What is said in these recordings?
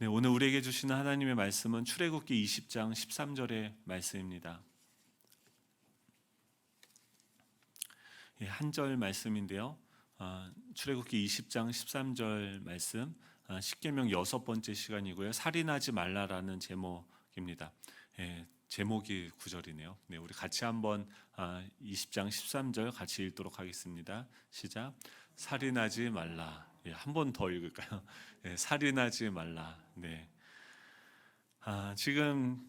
네, 오늘 우리에게 주시는 하나님의 말씀은 출애굽기 20장 13절의 말씀입니다. 한 절 말씀인데요. 출애굽기 20장 13절 말씀, 십계명 6번째 시간이고요. 살인하지 말라라는 제목입니다. 제목이 구절이네요. 네, 우리 같이 한번 20장 13절 같이 읽도록 하겠습니다. 시작. 살인하지 말라. 한 번 더 읽을까요? 살인하지 말라. 네. 지금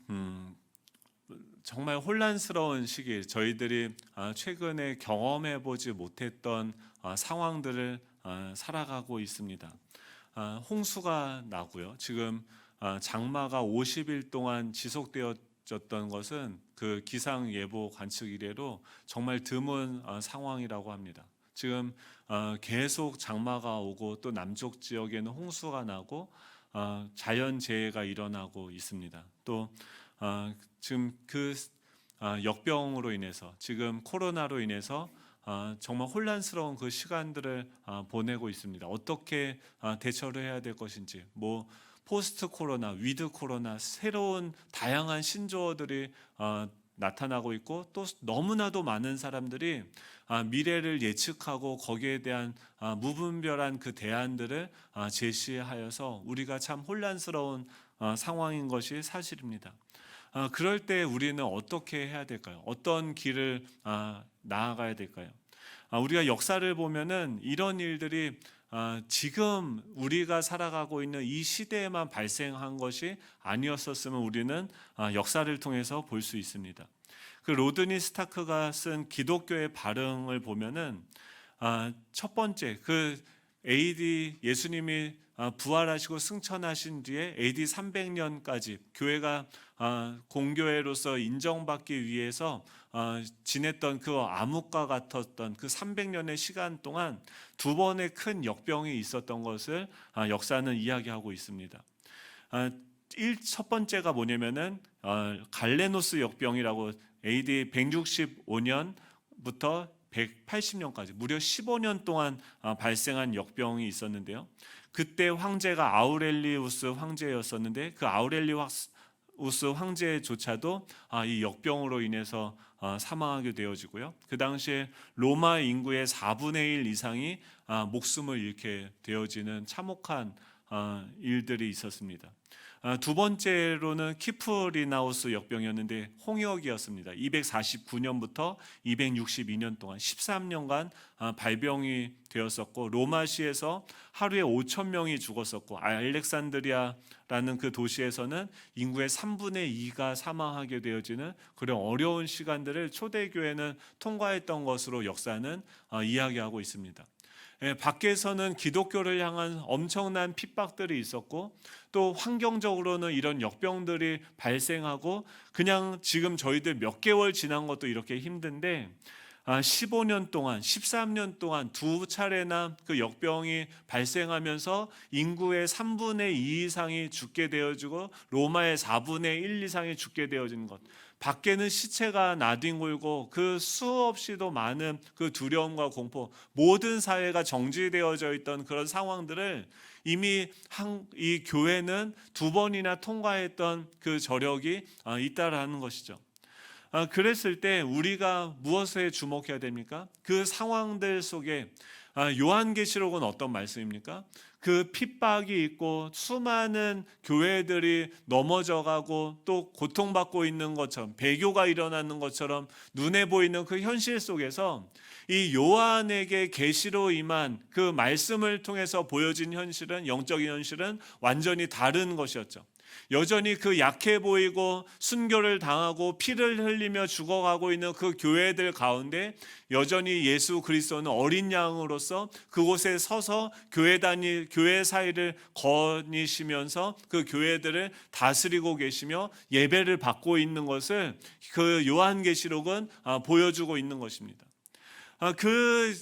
정말 혼란스러운 시기, 저희들이 최근에 경험해 보지 못했던 상황들을 살아가고 있습니다. 홍수가 나고요. 지금 장마가 50일 동안 지속되어졌던 것은 그 기상 예보 관측 이래로 정말 드문 상황이라고 합니다. 지금 계속 장마가 오고 또 남쪽 지역에는 홍수가 나고 자연재해가 일어나고 있습니다. 또 지금 그 역병으로 인해서, 지금 코로나로 인해서 정말 혼란스러운 그 시간들을 보내고 있습니다. 어떻게 대처를 해야 될 것인지, 포스트 코로나, 위드 코로나, 새로운 다양한 신조어들이 나타나고 있고, 또 너무나도 많은 사람들이 미래를 예측하고 거기에 대한 무분별한 그 대안들을 제시하여서 우리가 참 혼란스러운 상황인 것이 사실입니다. 그럴 때 우리는 어떻게 해야 될까요? 어떤 길을 나아가야 될까요? 우리가 역사를 보면은 이런 일들이 지금 우리가 살아가고 있는 이 시대에만 발생한 것이 아니었었으면 우리는 역사를 통해서 볼 수 있습니다. 그 로드니 스타크가 쓴 기독교의 발흥을 보면은 첫 번째, 그 AD 예수님이 부활하시고 승천하신 뒤에 AD 300년까지 교회가 공교회로서 인정받기 위해서 지냈던 그 암흑과 같았던 그 300년의 시간 동안 두 번의 큰 역병이 있었던 것을 역사는 이야기하고 있습니다. 첫 번째가 뭐냐면은 갈레노스 역병이라고 AD 165년부터 180년까지 무려 15년 동안 발생한 역병이 있었는데요. 그때 황제가 아우렐리우스 황제였었는데, 그 아우렐리우스 황제조차도 이 역병으로 인해서 사망하게 되어지고요. 그 당시에 로마 인구의 4분의 1 이상이 목숨을 잃게 되어지는 참혹한 일들이 있었습니다. 두 번째로는 키프리나우스 역병이었는데 홍역이었습니다. 249년부터 262년 동안 13년간 발병이 되었었고, 로마시에서 하루에 5천 명이 죽었었고, 알렉산드리아라는 그 도시에서는 인구의 3분의 2가 사망하게 되어지는 그런 어려운 시간들을 초대교회는 통과했던 것으로 역사는 이야기하고 있습니다. 밖에서는 기독교를 향한 엄청난 핍박들이 있었고, 또 환경적으로는 이런 역병들이 발생하고, 그냥 지금 저희들 몇 개월 지난 것도 이렇게 힘든데 15년 동안, 13년 동안 두 차례나 그 역병이 발생하면서 인구의 3분의 2 이상이 죽게 되어지고 로마의 4분의 1 이상이 죽게 되어진 것, 밖에는 시체가 나뒹굴고 그 수없이도 많은 그 두려움과 공포, 모든 사회가 정지되어져 있던 그런 상황들을 이미 이 교회는 두 번이나 통과했던 그 저력이 있다라는 것이죠. 그랬을 때 우리가 무엇에 주목해야 됩니까? 그 상황들 속에 요한계시록은 어떤 말씀입니까? 그 핍박이 있고 수많은 교회들이 넘어져가고 또 고통받고 있는 것처럼, 배교가 일어나는 것처럼 눈에 보이는 그 현실 속에서 이 요한에게 계시로 임한 그 말씀을 통해서 보여진 현실은, 영적인 현실은 완전히 다른 것이었죠. 여전히 그 약해 보이고 순교를 당하고 피를 흘리며 죽어가고 있는 그 교회들 가운데 여전히 예수 그리스도는 어린 양으로서 그곳에 서서 교회 사이를 거니시면서 그 교회들을 다스리고 계시며 예배를 받고 있는 것을 그 요한계시록은 보여주고 있는 것입니다. 그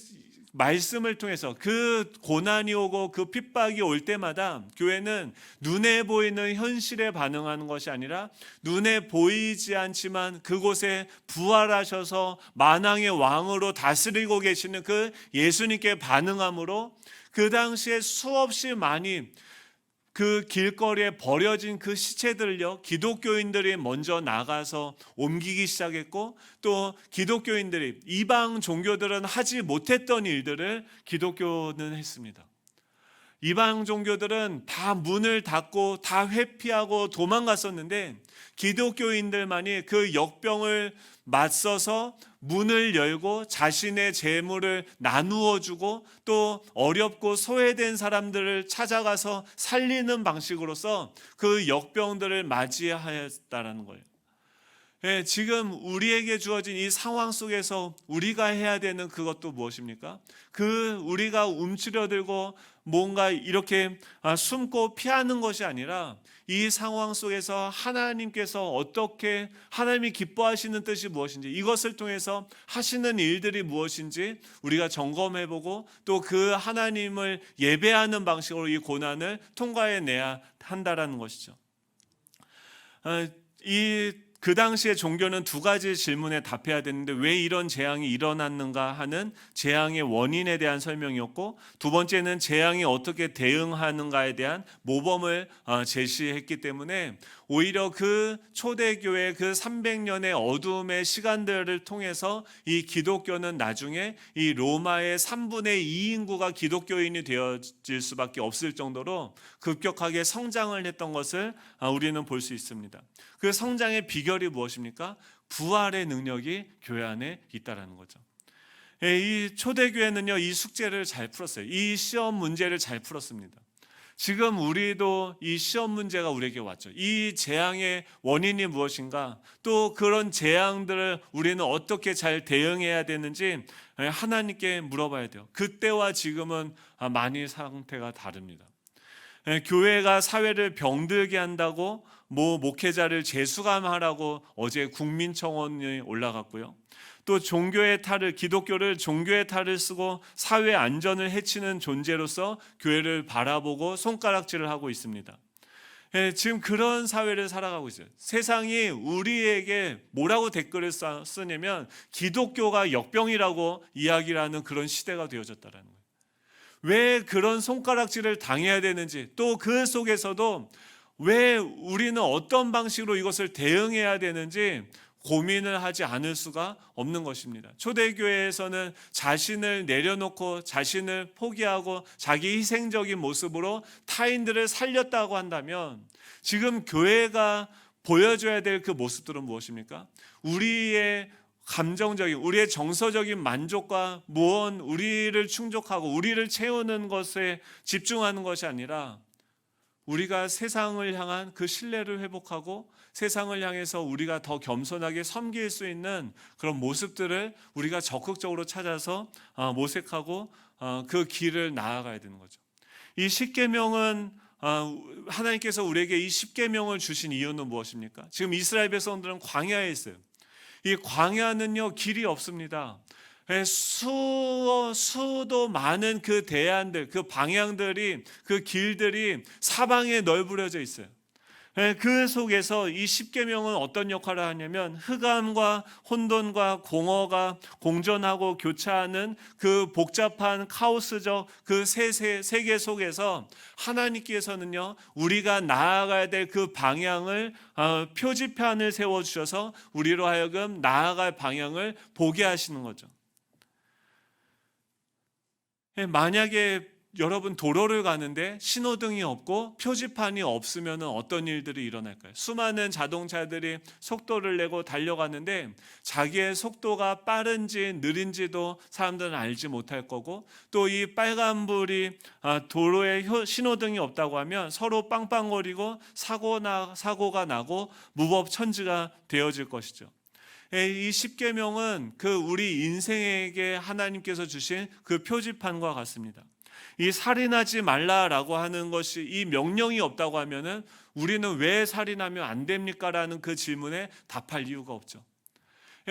말씀을 통해서 그 고난이 오고 그 핍박이 올 때마다 교회는 눈에 보이는 현실에 반응하는 것이 아니라 눈에 보이지 않지만 그곳에 부활하셔서 만왕의 왕으로 다스리고 계시는 그 예수님께 반응함으로 그 당시에 수없이 많이 그 길거리에 버려진 그 시체들을요, 기독교인들이 먼저 나가서 옮기기 시작했고, 또 기독교인들이, 이방 종교들은 하지 못했던 일들을 기독교는 했습니다. 이방 종교들은 다 문을 닫고 다 회피하고 도망갔었는데, 기독교인들만이 그 역병을 맞서서 문을 열고 자신의 재물을 나누어 주고, 또 어렵고 소외된 사람들을 찾아가서 살리는 방식으로서 그 역병들을 맞이하였다라는 거예요. 예, 지금 우리에게 주어진 이 상황 속에서 우리가 해야 되는 그것도 무엇입니까? 우리가 움츠려들고 뭔가 이렇게 숨고 피하는 것이 아니라, 이 상황 속에서 하나님께서 어떻게, 하나님이 기뻐하시는 뜻이 무엇인지, 이것을 통해서 하시는 일들이 무엇인지 우리가 점검해보고, 또 그 하나님을 예배하는 방식으로 이 고난을 통과해내야 한다라는 것이죠. 그 당시에 종교는 두 가지 질문에 답해야 되는데, 왜 이런 재앙이 일어났는가 하는 재앙의 원인에 대한 설명이었고, 두 번째는 재앙이 어떻게 대응하는가에 대한 모범을 제시했기 때문에, 오히려 그 초대교회 그 300년의 어둠의 시간들을 통해서 이 기독교는 나중에 이 로마의 3분의 2 인구가 기독교인이 되어질 수밖에 없을 정도로 급격하게 성장을 했던 것을 우리는 볼 수 있습니다. 그 성장의 비결이 무엇입니까? 부활의 능력이 교회 안에 있다라는 거죠. 이 초대교회는요, 이 숙제를 잘 풀었어요. 이 시험 문제를 잘 풀었습니다. 지금 우리도 이 시험 문제가 우리에게 왔죠. 이 재앙의 원인이 무엇인가, 또 그런 재앙들을 우리는 어떻게 잘 대응해야 되는지 하나님께 물어봐야 돼요. 그때와 지금은 많이 상태가 다릅니다. 교회가 사회를 병들게 한다고 목회자를 재수감하라고 어제 국민청원이 올라갔고요. 또 종교의 탈을, 기독교를 종교의 탈을 쓰고 사회 안전을 해치는 존재로서 교회를 바라보고 손가락질을 하고 있습니다. 지금 그런 사회를 살아가고 있어요. 세상이 우리에게 뭐라고 댓글을 쓰냐면 기독교가 역병이라고 이야기를 하는 그런 시대가 되어졌다는 거예요. 왜 그런 손가락질을 당해야 되는지, 또 그 속에서도 왜 우리는 어떤 방식으로 이것을 대응해야 되는지 고민을 하지 않을 수가 없는 것입니다. 초대교회에서는 자신을 내려놓고 자신을 포기하고 자기 희생적인 모습으로 타인들을 살렸다고 한다면, 지금 교회가 보여줘야 될 그 모습들은 무엇입니까? 우리의 감정적인, 우리의 정서적인 만족과 우리를 충족하고 우리를 채우는 것에 집중하는 것이 아니라, 우리가 세상을 향한 그 신뢰를 회복하고 세상을 향해서 우리가 더 겸손하게 섬길 수 있는 그런 모습들을 우리가 적극적으로 찾아서 모색하고 그 길을 나아가야 되는 거죠. 이 십계명은, 하나님께서 우리에게 이 십계명을 주신 이유는 무엇입니까? 지금 이스라엘 백성들은 광야에 있어요. 이 광야는요, 길이 없습니다. 수도 많은 그 대안들, 그 방향들이, 그 길들이 사방에 널브러져 있어요. 그 속에서 이 십계명은 어떤 역할을 하냐면, 흑암과 혼돈과 공허가 공존하고 교차하는 그 복잡한 카오스적 그 세계 속에서 하나님께서는요, 우리가 나아가야 될 그 방향을, 표지판을 세워주셔서 우리로 하여금 나아갈 방향을 보게 하시는 거죠. 만약에 여러분 도로를 가는데 신호등이 없고 표지판이 없으면 어떤 일들이 일어날까요? 수많은 자동차들이 속도를 내고 달려가는데 자기의 속도가 빠른지 느린지도 사람들은 알지 못할 거고, 또 이 빨간불이 도로에 신호등이 없다고 하면 서로 빵빵거리고 사고가 나고 무법천지가 되어질 것이죠. 이 십계명은 우리 인생에게 하나님께서 주신 그 표지판과 같습니다. 이 살인하지 말라라고 하는 것이, 이 명령이 없다고 하면은 우리는 왜 살인하면 안 됩니까? 라는 그 질문에 답할 이유가 없죠.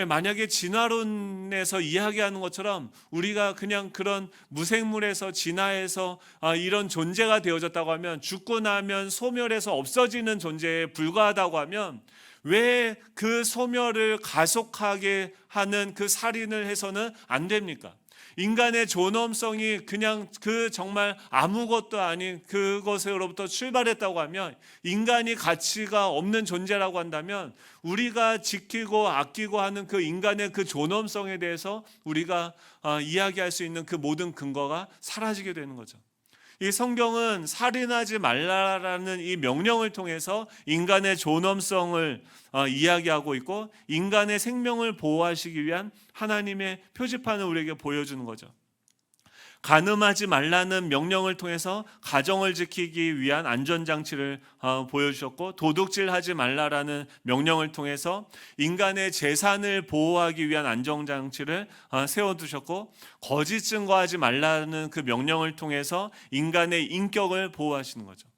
만약에 진화론에서 이야기하는 것처럼 우리가 그냥 그런 무생물에서 진화해서 이런 존재가 되어졌다고 하면, 죽고 나면 소멸해서 없어지는 존재에 불과하다고 하면, 왜 그 소멸을 가속하게 하는 그 살인을 해서는 안 됩니까? 인간의 존엄성이 그냥 그 정말 아무것도 아닌 그것으로부터 출발했다고 하면, 인간이 가치가 없는 존재라고 한다면 우리가 지키고 아끼고 하는 그 인간의 그 존엄성에 대해서 우리가 이야기할 수 있는 그 모든 근거가 사라지게 되는 거죠. 이 성경은 살인하지 말라라는 이 명령을 통해서 인간의 존엄성을 이야기하고 있고, 인간의 생명을 보호하시기 위한 하나님의 표지판을 우리에게 보여주는 거죠. 간음하지 말라는 명령을 통해서 가정을 지키기 위한 안전장치를 보여주셨고, 도둑질하지 말라라는 명령을 통해서 인간의 재산을 보호하기 위한 안전장치를 세워두셨고, 거짓 증거하지 말라는 그 명령을 통해서 인간의 인격을 보호하시는 거죠.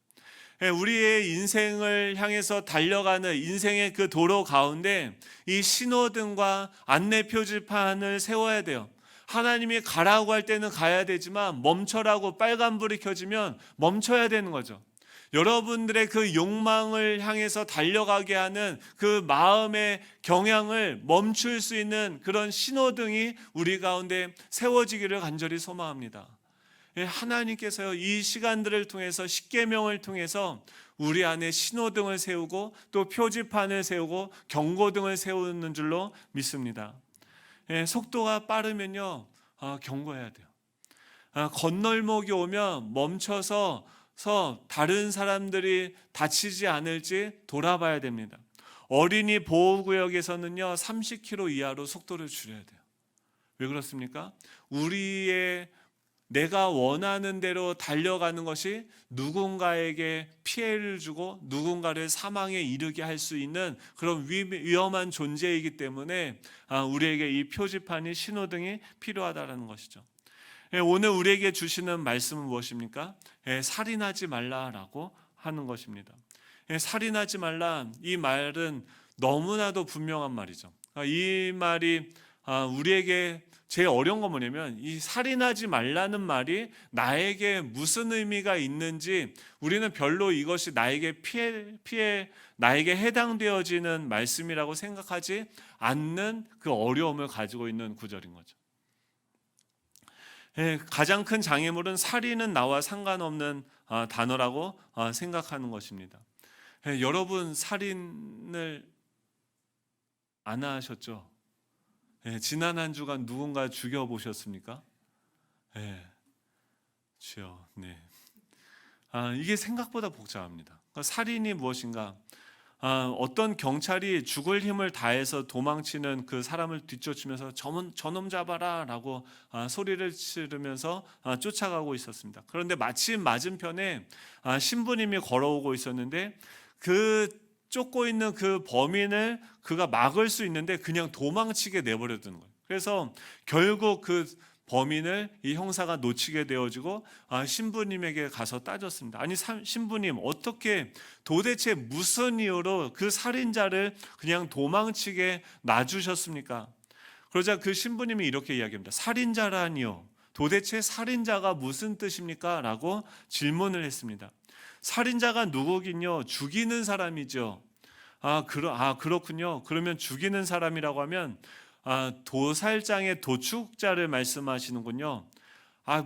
우리의 인생을 향해서 달려가는 인생의 그 도로 가운데 이 신호등과 안내 표지판을 세워야 돼요. 하나님이 가라고 할 때는 가야 되지만, 멈춰라고 빨간불이 켜지면 멈춰야 되는 거죠. 여러분들의 그 욕망을 향해서 달려가게 하는 그 마음의 경향을 멈출 수 있는 그런 신호등이 우리 가운데 세워지기를 간절히 소망합니다. 하나님께서 이 시간들을 통해서, 십계명을 통해서 우리 안에 신호등을 세우고 또 표지판을 세우고 경고등을 세우는 줄로 믿습니다. 속도가 빠르면요, 경고해야 돼요. 건널목이 오면 멈춰서 다른 사람들이 다치지 않을지 돌아봐야 됩니다. 어린이 보호구역에서는요 30km 이하로 속도를 줄여야 돼요. 왜 그렇습니까? 내가 원하는 대로 달려가는 것이 누군가에게 피해를 주고 누군가를 사망에 이르게 할 수 있는 그런 위험한 존재이기 때문에 우리에게 이 표지판이, 신호등이 필요하다는 것이죠. 오늘 우리에게 주시는 말씀은 무엇입니까? 살인하지 말라라고 하는 것입니다. 살인하지 말라, 이 말은 너무나도 분명한 말이죠. 이 말이 우리에게 제일 어려운 건 뭐냐면, 이 살인하지 말라는 말이 나에게 무슨 의미가 있는지 우리는 별로 이것이 나에게 나에게 해당되어지는 말씀이라고 생각하지 않는 그 어려움을 가지고 있는 구절인 거죠. 가장 큰 장애물은 살인은 나와 상관없는 단어라고 생각하는 것입니다. 여러분 살인을 안 하셨죠? 지난 한 주간 누군가 죽여보셨습니까? 주여, 네. 이게 생각보다 복잡합니다. 그러니까 살인이 무엇인가? 어떤 경찰이 죽을 힘을 다해서 도망치는 그 사람을 뒤쫓으면서 저놈 잡아라 라고 소리를 지르면서 쫓아가고 있었습니다. 그런데 마침 맞은편에 신부님이 걸어오고 있었는데, 그 쫓고 있는 그 범인을 그가 막을 수 있는데 그냥 도망치게 내버려두는 거예요. 그래서 결국 그 범인을 이 형사가 놓치게 되어지고 신부님에게 가서 따졌습니다. 아니 신부님, 어떻게 도대체 무슨 이유로 그 살인자를 그냥 도망치게 놔주셨습니까? 그러자 그 신부님이 이렇게 이야기합니다. 살인자라니요, 도대체 살인자가 무슨 뜻입니까? 라고 질문을 했습니다. 살인자가 누구긴요, 죽이는 사람이죠. 그렇군요. 그러면 죽이는 사람이라고 하면 도살장의 도축자를 말씀하시는군요.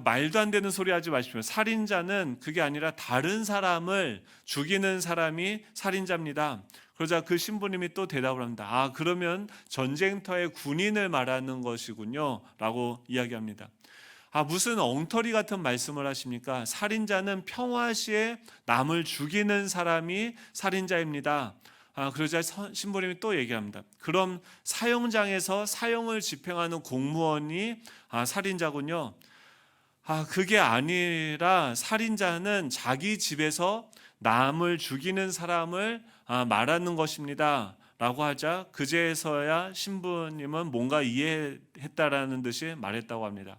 말도 안 되는 소리 하지 마십시오. 살인자는 그게 아니라 다른 사람을 죽이는 사람이 살인자입니다. 그러자 그 신부님이 또 대답을 합니다. 그러면 전쟁터의 군인을 말하는 것이군요 라고 이야기합니다. 무슨 엉터리 같은 말씀을 하십니까? 살인자는 평화시에 남을 죽이는 사람이 살인자입니다. 그러자 신부님이 또 얘기합니다. 그럼 사형장에서 사형을 집행하는 공무원이 살인자군요. 그게 아니라 살인자는 자기 집에서 남을 죽이는 사람을 말하는 것입니다 라고 하자, 그제서야 신부님은 뭔가 이해했다라는 듯이 말했다고 합니다.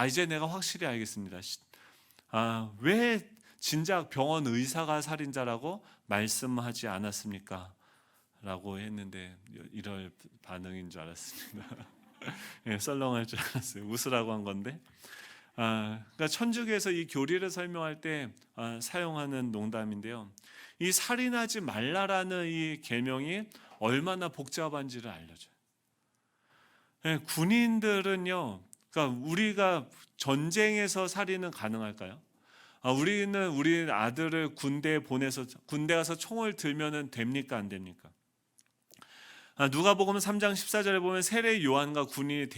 이제 내가 확실히 알겠습니다. 왜 진작 병원 의사가 살인자라고 말씀하지 않았습니까? 라고 했는데 이럴 반응인 줄 알았습니다. 썰렁할 줄 알았어요. 웃으라고 한 건데. 그러니까 천주교에서 이 교리를 설명할 때 사용하는 농담인데요. 이 살인하지 말라라는 이 계명이 얼마나 복잡한지를 알려줘요. 군인들은요, 그러니까 우리가 전쟁에서 살인은 가능할까요? 우리는 우리 아들을 군대에 보내서 군대 가서 총을 들면은 됩니까 안 됩니까? 누가복음 3장 14절에 보면 세례 요한과 군인이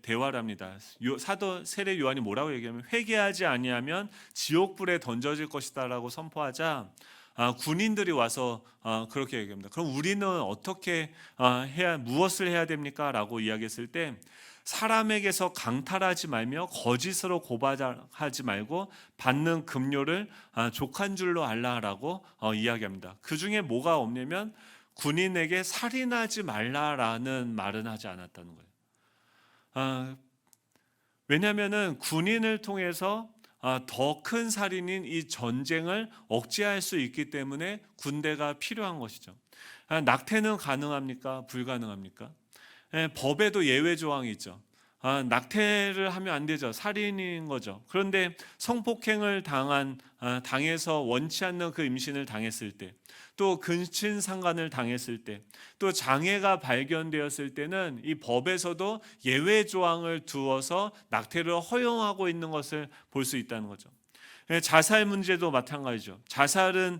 대화를 합니다. 사도 세례 요한이 뭐라고 얘기하면 회개하지 아니하면 지옥불에 던져질 것이다라고 선포하자 군인들이 와서 그렇게 얘기합니다. 그럼 우리는 어떻게 무엇을 해야 됩니까? 라고 이야기했을 때 사람에게서 강탈하지 말며 거짓으로 고발하지 말고 받는 급료를 족한 줄로 알라라고 이야기합니다. 그 중에 뭐가 없냐면 군인에게 살인하지 말라라는 말은 하지 않았다는 거예요. 왜냐하면은 군인을 통해서 더 큰 살인인 이 전쟁을 억제할 수 있기 때문에 군대가 필요한 것이죠. 낙태는 가능합니까? 불가능합니까? 법에도 예외 조항이 있죠. 낙태를 하면 안 되죠. 살인인 거죠. 그런데 성폭행을 당해서 원치 않는 그 임신을 당했을 때, 또 근친상간을 당했을 때, 또 장애가 발견되었을 때는 이 법에서도 예외 조항을 두어서 낙태를 허용하고 있는 것을 볼 수 있다는 거죠. 자살 문제도 마찬가지죠. 자살은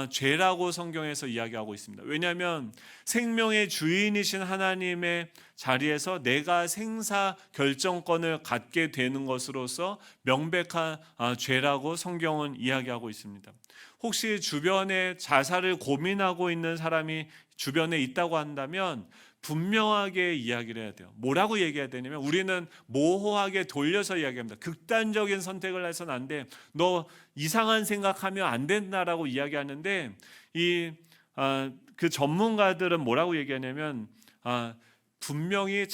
죄라고 성경에서 이야기하고 있습니다. 왜냐하면 생명의 주인이신 하나님의 자리에서 내가 생사 결정권을 갖게 되는 것으로서 명백한 죄라고 성경은 이야기하고 있습니다. 혹시 주변에 자살을 고민하고 있는 사람이 주변에 있다고 한다면 분명하게 이야기를 해야 돼요. 뭐라고 얘기해야 되냐면 우리는 모호하게 돌려서 이야기합니다. 극단적인 선택을 해서는 안 돼. 너 이상한 생각하면 안 된다라고 이야기하는데 그 전문가들은 뭐라고 얘기하냐면 분명히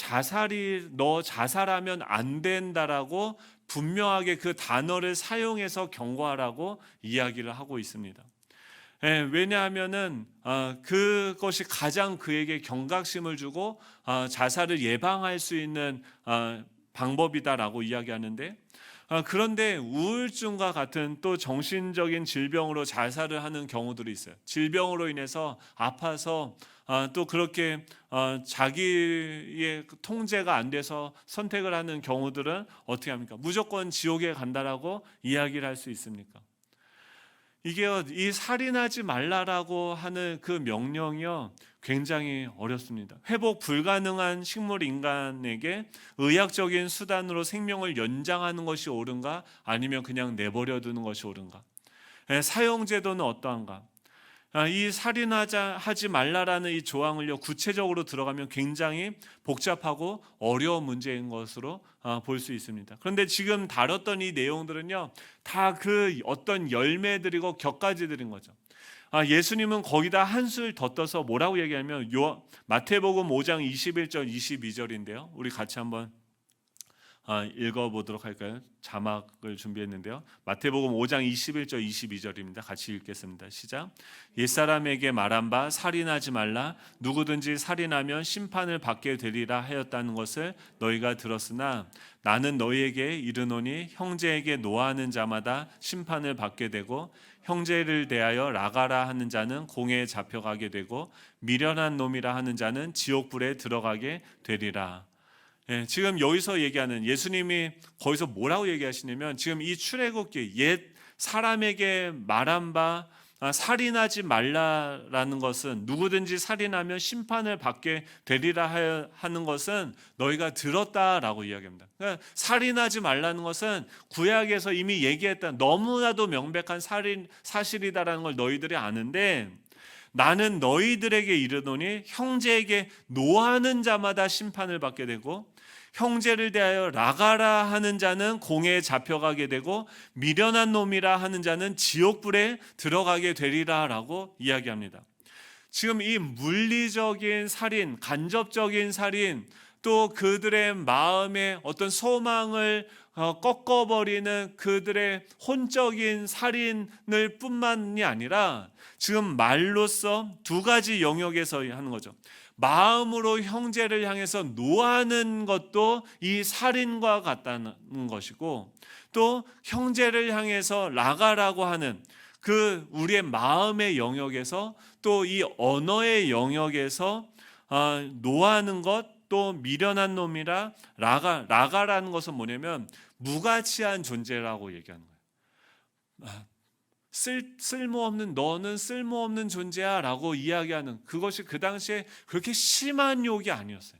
너 자살하면 안 된다라고 분명하게 그 단어를 사용해서 경고하라고 이야기를 하고 있습니다. 왜냐하면은 그것이 가장 그에게 경각심을 주고 자살을 예방할 수 있는 방법이다라고 이야기하는데 그런데 우울증과 같은 또 정신적인 질병으로 자살을 하는 경우들이 있어요. 질병으로 인해서 아파서 또 그렇게 자기의 통제가 안 돼서 선택을 하는 경우들은 어떻게 합니까? 무조건 지옥에 간다라고 이야기를 할 수 있습니까? 이 살인하지 말라라고 하는 그 명령이요 굉장히 어렵습니다. 회복 불가능한 식물 인간에게 의학적인 수단으로 생명을 연장하는 것이 옳은가? 아니면 그냥 내버려 두는 것이 옳은가? 사형 제도는 어떠한가? 이 살인하지 말라라는 이 조항을요 구체적으로 들어가면 굉장히 복잡하고 어려운 문제인 것으로 볼 수 있습니다. 그런데 지금 다뤘던 이 내용들은요 다 그 어떤 열매들이고 격가지들인 거죠. 예수님은 거기다 한술 더 떠서 뭐라고 얘기하면 마태복음 5장 21절 22절인데요. 우리 같이 한번 읽어보도록 할까요? 자막을 준비했는데요. 마태복음 5장 21절 22절입니다. 같이 읽겠습니다. 시작. 옛사람에게 말한 바 살인하지 말라. 누구든지 살인하면 심판을 받게 되리라 하였다는 것을 너희가 들었으나 나는 너희에게 이르노니 형제에게 노하는 자마다 심판을 받게 되고 형제를 대하여 라가라 하는 자는 공회에 잡혀가게 되고 미련한 놈이라 하는 자는 지옥불에 들어가게 되리라. 지금 여기서 얘기하는 예수님이 거기서 뭐라고 얘기하시냐면 지금 이 출애굽기 옛 사람에게 말한 바 살인하지 말라라는 것은 누구든지 살인하면 심판을 받게 되리라 하는 것은 너희가 들었다라고 이야기합니다. 그러니까 살인하지 말라는 것은 구약에서 이미 얘기했던 너무나도 명백한 사실이다라는 걸 너희들이 아는데 나는 너희들에게 이르노니 형제에게 노하는 자마다 심판을 받게 되고 형제를 대하여 라가라 하는 자는 공회에 잡혀가게 되고 미련한 놈이라 하는 자는 지옥불에 들어가게 되리라라고 이야기합니다. 지금 이 물리적인 살인, 간접적인 살인, 또 그들의 마음의 어떤 소망을 꺾어버리는 그들의 혼적인 살인을 뿐만이 아니라 지금 말로써 두 가지 영역에서 하는 거죠. 마음으로 형제를 향해서 노하는 것도 이 살인과 같다는 것이고 또 형제를 향해서 라가라고 하는 그 우리의 마음의 영역에서 또 이 언어의 영역에서 노하는 것 또 미련한 놈이라 라가라는 것은 뭐냐면 무가치한 존재라고 얘기하는 거예요. 쓸모없는 너는 쓸모없는 존재야라고 이야기하는 그것이 그 당시에 그렇게 심한 욕이 아니었어요.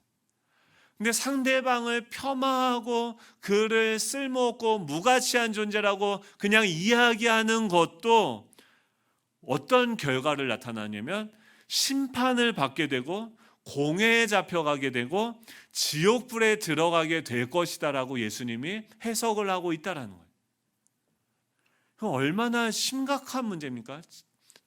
근데 상대방을 폄하하고 그를 쓸모없고 무가치한 존재라고 그냥 이야기하는 것도 어떤 결과를 나타나냐면 심판을 받게 되고 공회에 잡혀가게 되고 지옥불에 들어가게 될 것이다라고 예수님이 해석을 하고 있다라는 거예요. 그럼 얼마나 심각한 문제입니까?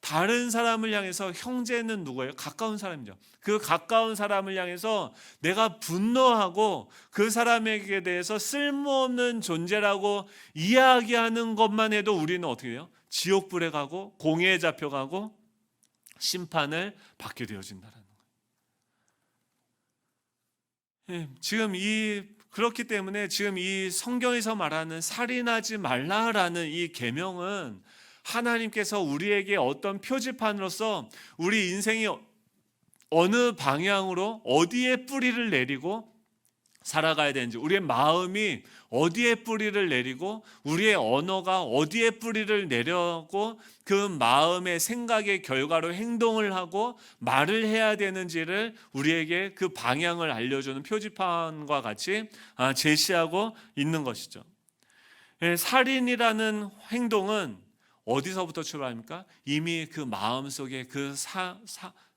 다른 사람을 향해서 형제는 누구예요? 가까운 사람이죠. 그 가까운 사람을 향해서 내가 분노하고 그 사람에게 대해서 쓸모없는 존재라고 이야기하는 것만 해도 우리는 어떻게 돼요? 지옥불에 가고 공회에 잡혀가고 심판을 받게 되어진다는 거예요. 지금 그렇기 때문에 지금 이 성경에서 말하는 살인하지 말라라는 이 계명은 하나님께서 우리에게 어떤 표지판으로서 우리 인생이 어느 방향으로 어디에 뿌리를 내리고 살아가야 되는지, 우리의 마음이 어디에 뿌리를 내리고 우리의 언어가 어디에 뿌리를 내려고 그 마음의 생각의 결과로 행동을 하고 말을 해야 되는지를 우리에게 그 방향을 알려주는 표지판과 같이 제시하고 있는 것이죠. 살인이라는 행동은 어디서부터 출발합니까? 이미 그 마음속에 그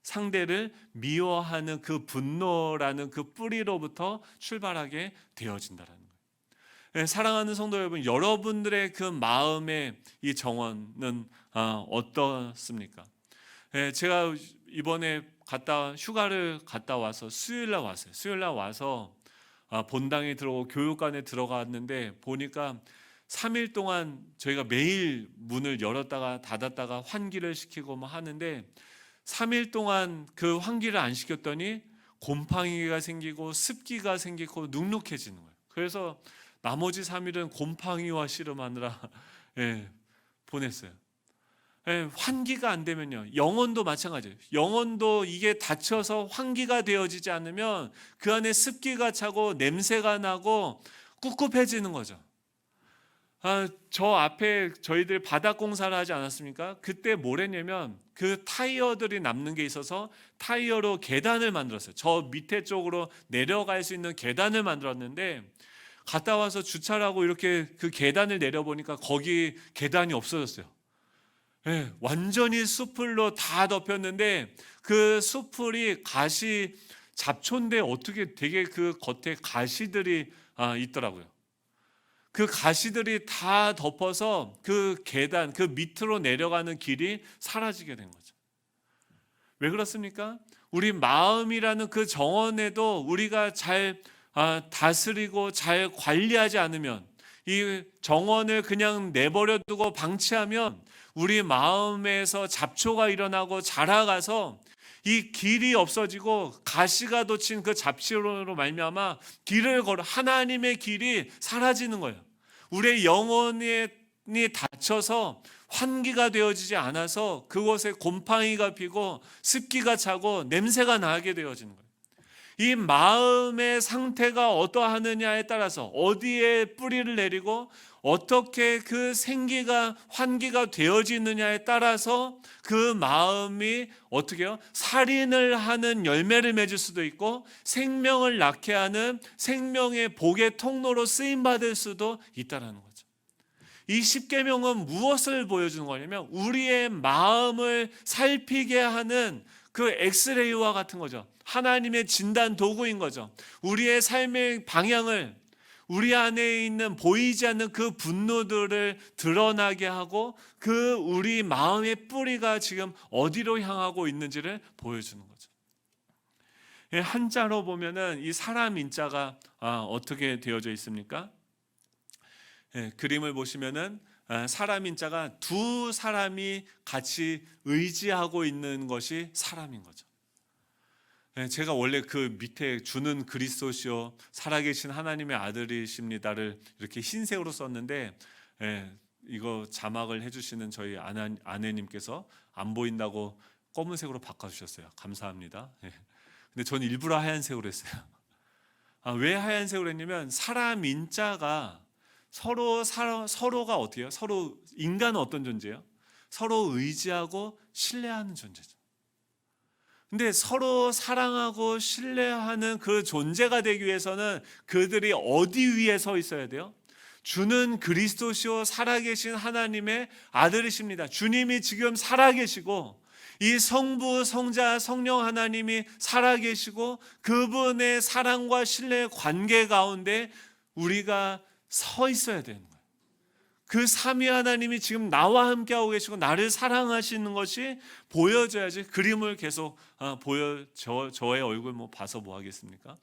상대를 미워하는 그 분노라는 그 뿌리로부터 출발하게 되어진다는 거예요. 사랑하는 성도 여러분, 여러분들의 그 마음의 이 정원은 어떻습니까? 제가 이번에 휴가를 갔다 와서 수요일날 왔어요. 수요일날 와서 본당에 들어오고 교육관에 들어갔는데 보니까 3일 동안 저희가 매일 문을 열었다가 닫았다가 환기를 시키고 뭐 하는데 3일 동안 그 환기를 안 시켰더니 곰팡이가 생기고 습기가 생기고 눅눅해지는 거예요. 그래서 나머지 3일은 곰팡이와 씨름하느라 보냈어요. 환기가 안 되면요. 영혼도 마찬가지예요. 영혼도 이게 닫혀서 환기가 되어지지 않으면 그 안에 습기가 차고 냄새가 나고 꿉꿉해지는 거죠. 저 앞에 저희들 바닥 공사를 하지 않았습니까? 그때 뭘 했냐면 그 타이어들이 남는 게 있어서 타이어로 계단을 만들었어요. 저 밑에 쪽으로 내려갈 수 있는 계단을 만들었는데 갔다 와서 주차를 하고 이렇게 그 계단을 내려보니까 거기 계단이 없어졌어요. 완전히 숯불로 다 덮였는데 그 숯불이 가시 잡초인데 어떻게 되게 그 겉에 가시들이 있더라고요. 그 가시들이 다 덮어서 그 계단, 그 밑으로 내려가는 길이 사라지게 된 거죠. 왜 그렇습니까? 우리 마음이라는 그 정원에도 우리가 잘 다스리고 잘 관리하지 않으면, 이 정원을 그냥 내버려 두고 방치하면 우리 마음에서 잡초가 일어나고 자라가서 이 길이 없어지고 가시가 돋친 그 잡초로 말미암아 길을 걸어 하나님의 길이 사라지는 거예요. 우리의 영혼이 닫혀서 환기가 되어지지 않아서 그곳에 곰팡이가 피고 습기가 차고 냄새가 나게 되어지는 거예요. 이 마음의 상태가 어떠하느냐에 따라서 어디에 뿌리를 내리고 어떻게 그 생기가 환기가 되어지느냐에 따라서 그 마음이 어떻게 해요? 살인을 하는 열매를 맺을 수도 있고 생명을 낳게 하는 생명의 복의 통로로 쓰임 받을 수도 있다라는 거죠. 이 십계명은 무엇을 보여주는 거냐면 우리의 마음을 살피게 하는 그 엑스레이와 같은 거죠. 하나님의 진단 도구인 거죠. 우리의 삶의 방향을, 우리 안에 있는 보이지 않는 그 분노들을 드러나게 하고 그 우리 마음의 뿌리가 지금 어디로 향하고 있는지를 보여주는 거죠. 한자로 보면은 이 사람 인자가 어떻게 되어져 있습니까? 그림을 보시면은 사람 인자가 두 사람이 같이 의지하고 있는 것이 사람인 거죠. 제가 원래 그 밑에 주는 그리스도시요 살아계신 하나님의 아들이십니다를 이렇게 흰색으로 썼는데 이거 자막을 해주시는 저희 아내님께서 안 보인다고 검은색으로 바꿔주셨어요. 감사합니다. 근데 저는 일부러 하얀색으로 했어요. 왜 하얀색으로 했냐면 사람 인자가 서로가 어떻게 해요? 서로 인간은 어떤 존재예요? 서로 의지하고 신뢰하는 존재죠. 근데 서로 사랑하고 신뢰하는 그 존재가 되기 위해서는 그들이 어디 위에 서 있어야 돼요? 주는 그리스도시요 살아계신 하나님의 아들이십니다. 주님이 지금 살아계시고 이 성부, 성자, 성령 하나님이 살아계시고 그분의 사랑과 신뢰의 관계 가운데 우리가 서 있어야 되는 거예요. 그 삼위 하나님이 지금 나와 함께하고 계시고 나를 사랑하시는 것이 보여져야지. 그림을 계속 저의 얼굴 봐서 뭐 하겠습니까?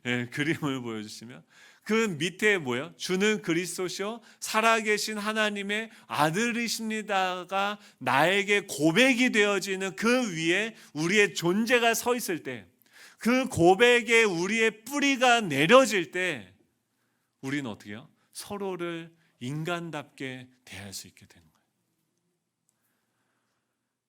예, 그림을 보여주시면 그 밑에 뭐예요? 주는 그리스도시요 살아계신 하나님의 아들이십니다가 나에게 고백이 되어지는 그 위에 우리의 존재가 서 있을 때, 그 고백에 우리의 뿌리가 내려질 때 우리는 어떻게 해요? 서로를 인간답게 대할 수 있게 되는 거예요.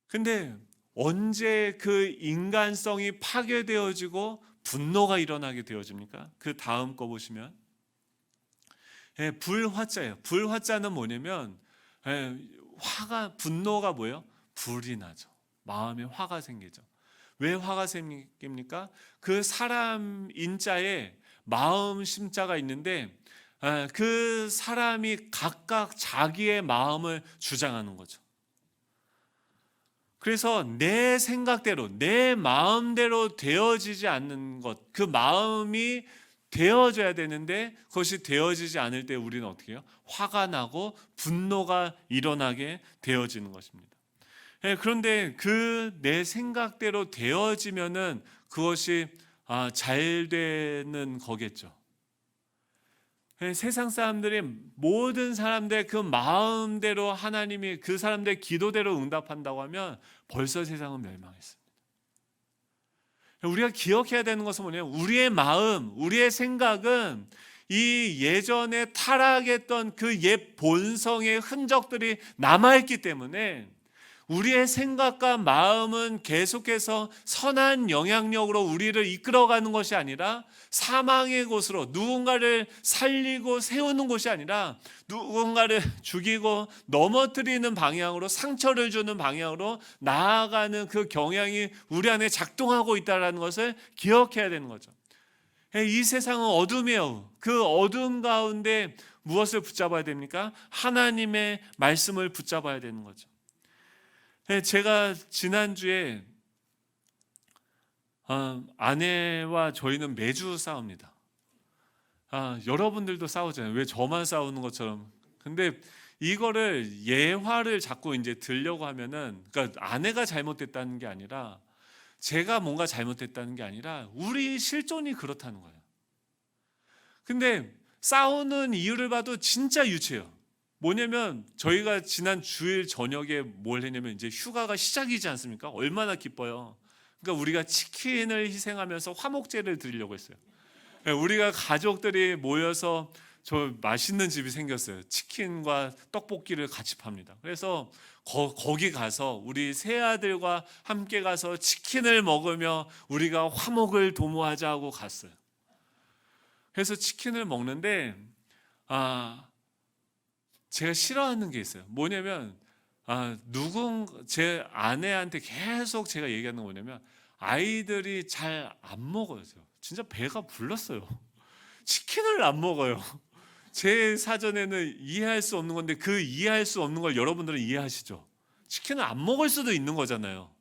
근데 언제 그 인간성이 파괴되어지고 분노가 일어나게 되어집니까? 그 다음 거 보시면 불화자예요. 불화자는 뭐냐면 분노가 뭐예요? 불이 나죠. 마음에 화가 생기죠. 왜 화가 생깁니까? 그 사람 인자에 마음 심자가 있는데 그 사람이 각각 자기의 마음을 주장하는 거죠. 그래서 내 생각대로 내 마음대로 되어지지 않는 것, 그 마음이 되어져야 되는데 그것이 되어지지 않을 때 우리는 어떻게 해요? 화가 나고 분노가 일어나게 되어지는 것입니다. 그런데 그 내 생각대로 되어지면은 그것이 잘 되는 거겠죠. 세상 사람들이 모든 사람들의 그 마음대로 하나님이 그 사람들의 기도대로 응답한다고 하면 벌써 세상은 멸망했습니다. 우리가 기억해야 되는 것은 뭐냐면 우리의 마음, 우리의 생각은 이 예전에 타락했던 그 옛 본성의 흔적들이 남아있기 때문에 우리의 생각과 마음은 계속해서 선한 영향력으로 우리를 이끌어가는 것이 아니라 사망의 곳으로, 누군가를 살리고 세우는 곳이 아니라 누군가를 죽이고 넘어뜨리는 방향으로, 상처를 주는 방향으로 나아가는 그 경향이 우리 안에 작동하고 있다는 것을 기억해야 되는 거죠. 이 세상은 어둠이에요. 그 어둠 가운데 무엇을 붙잡아야 됩니까? 하나님의 말씀을 붙잡아야 되는 거죠. 제가 지난주에 아내와 저희는 매주 싸웁니다. 여러분들도 싸우잖아요. 왜 저만 싸우는 것처럼. 근데 이거를 예화를 자꾸 이제 들려고 하면은, 그러니까 아내가 잘못됐다는 게 아니라 제가 뭔가 잘못됐다는 게 아니라 우리 실존이 그렇다는 거예요. 근데 싸우는 이유를 봐도 진짜 유치해요. 뭐냐면 저희가 지난 주일 저녁에 뭘 했냐면 이제 휴가가 시작이지 않습니까? 얼마나 기뻐요. 그러니까 우리가 치킨을 희생하면서 화목제를 드리려고 했어요. 우리가 가족들이 모여서 저 맛있는 집이 생겼어요. 치킨과 떡볶이를 같이 팝니다. 그래서 거기 가서 우리 세 아들과 함께 가서 치킨을 먹으며 우리가 화목을 도모하자 하고 갔어요. 그래서 치킨을 먹는데 제가 싫어하는 게 있어요. 뭐냐면 제 아내한테 계속 제가 얘기하는 건 뭐냐면 아이들이 잘 안 먹어요. 진짜 배가 불렀어요. 치킨을 안 먹어요. 제 사전에는 이해할 수 없는 건데 그 이해할 수 없는 걸 여러분들은 이해하시죠? 치킨을 안 먹을 수도 있는 거잖아요.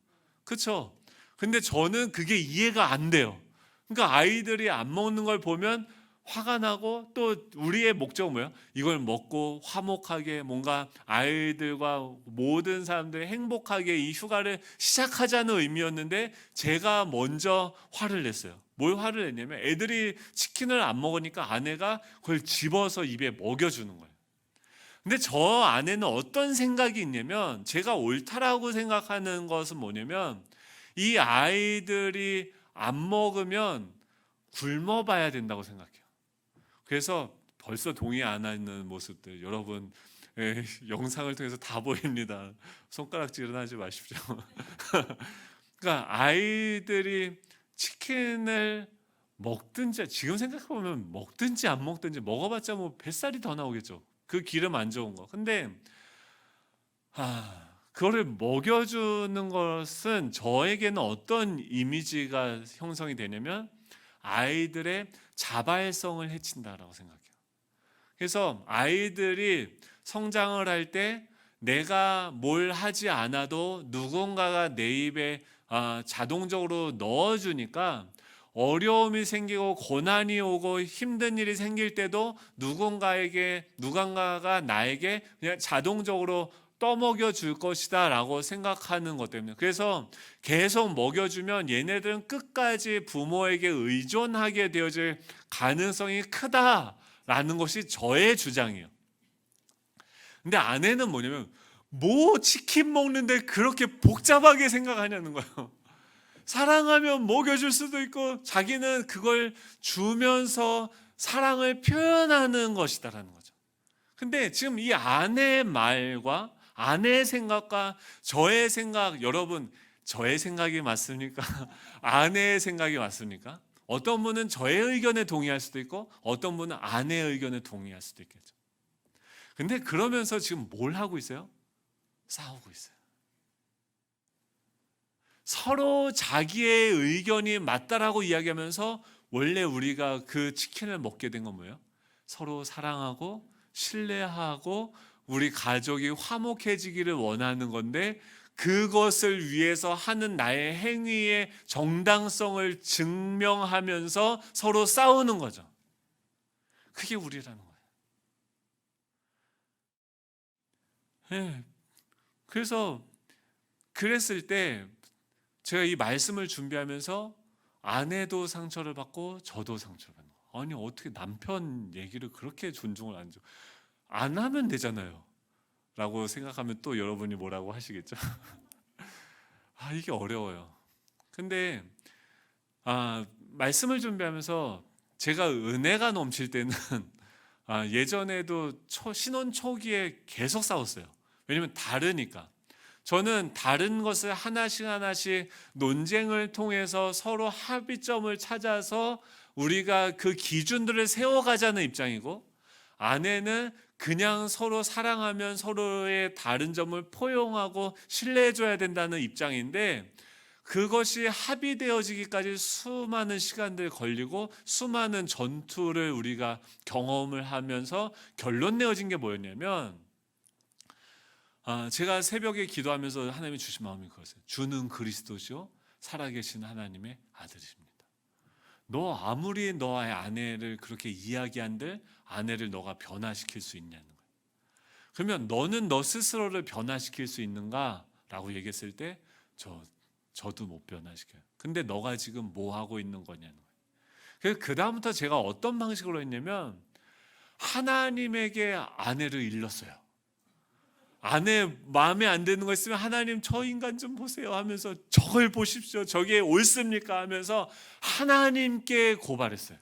그렇죠? 근데 저는 그게 이해가 안 돼요. 그러니까 아이들이 안 먹는 걸 보면 화가 나고, 또 우리의 목적은 뭐예요? 이걸 먹고 화목하게 뭔가 아이들과 모든 사람들이 행복하게 이 휴가를 시작하자는 의미였는데 제가 먼저 화를 냈어요. 뭘 화를 냈냐면 애들이 치킨을 안 먹으니까 아내가 그걸 집어서 입에 먹여주는 거예요. 근데 저 아내는 어떤 생각이 있냐면, 제가 옳다라고 생각하는 것은 뭐냐면 이 아이들이 안 먹으면 굶어봐야 된다고 생각해요. 그래서 벌써 동의 안 하는 모습들 여러분 영상을 통해서 다 보입니다. 손가락질은 하지 마십시오. 그러니까 아이들이 치킨을 먹든지, 지금 생각해 보면 먹든지 안 먹든지 먹어봤자 뭐 뱃살이 더 나오겠죠. 그 기름 안 좋은 거. 근데 그거를 먹여주는 것은 저에게는 어떤 이미지가 형성이 되냐면 아이들의 자발성을 해친다라고 생각해요. 그래서 아이들이 성장을 할 때 내가 뭘 하지 않아도 누군가가 내 입에 자동적으로 넣어주니까 어려움이 생기고 고난이 오고 힘든 일이 생길 때도 누군가가 나에게 그냥 자동적으로 떠먹여 줄 것이다 라고 생각하는 것 때문에, 그래서 계속 먹여주면 얘네들은 끝까지 부모에게 의존하게 되어질 가능성이 크다라는 것이 저의 주장이에요. 근데 아내는 뭐냐면, 뭐 치킨 먹는데 그렇게 복잡하게 생각하냐는 거예요. 사랑하면 먹여줄 수도 있고 자기는 그걸 주면서 사랑을 표현하는 것이다라는 거죠. 근데 지금 이 아내의 말과 아내의 생각과 저의 생각, 여러분 저의 생각이 맞습니까? 아내의 생각이 맞습니까? 어떤 분은 저의 의견에 동의할 수도 있고 어떤 분은 아내의 의견에 동의할 수도 있겠죠. 근데 그러면서 지금 뭘 하고 있어요? 싸우고 있어요. 서로 자기의 의견이 맞다라고 이야기하면서, 원래 우리가 그 치킨을 먹게 된 건 뭐예요? 서로 사랑하고 신뢰하고 우리 가족이 화목해지기를 원하는 건데, 그것을 위해서 하는 나의 행위의 정당성을 증명하면서 서로 싸우는 거죠. 그게 우리라는 거예요. 네. 그래서 그랬을 때 제가 이 말씀을 준비하면서 아내도 상처를 받고 저도 상처를 받는 거예요. 아니 어떻게 남편 얘기를 그렇게 존중을 안 하면 되잖아요 라고 생각하면 또 여러분이 뭐라고 하시겠죠. 이게 어려워요. 근데 말씀을 준비하면서 제가 은혜가 넘칠 때는 예전에도 신혼 초기에 계속 싸웠어요. 왜냐면 다르니까. 저는 다른 것을 하나씩 논쟁을 통해서 서로 합의점을 찾아서 우리가 그 기준들을 세워가자는 입장이고, 아내는 그냥 서로 사랑하면 서로의 다른 점을 포용하고 신뢰해줘야 된다는 입장인데, 그것이 합의되어지기까지 수많은 시간들 걸리고 수많은 전투를 우리가 경험을 하면서 결론 내어진 게 뭐였냐면, 제가 새벽에 기도하면서 하나님이 주신 마음이 그거였어요. 주는 그리스도시요 살아계신 하나님의 아들이십니다. 너 아무리 너의 아내를 그렇게 이야기한들 아내를 너가 변화시킬 수 있냐는 거예요. 그러면 너는 너 스스로를 변화시킬 수 있는가? 라고 얘기했을 때 저도 못 변화시켜요. 근데 너가 지금 뭐 하고 있는 거냐는 거예요. 그래서 그 다음부터 제가 어떤 방식으로 했냐면 하나님에게 아내를 일렀어요. 아내 마음에 안 드는 거 있으면 하나님 저 인간 좀 보세요 하면서, 저걸 보십시오 저게 옳습니까 하면서 하나님께 고발했어요.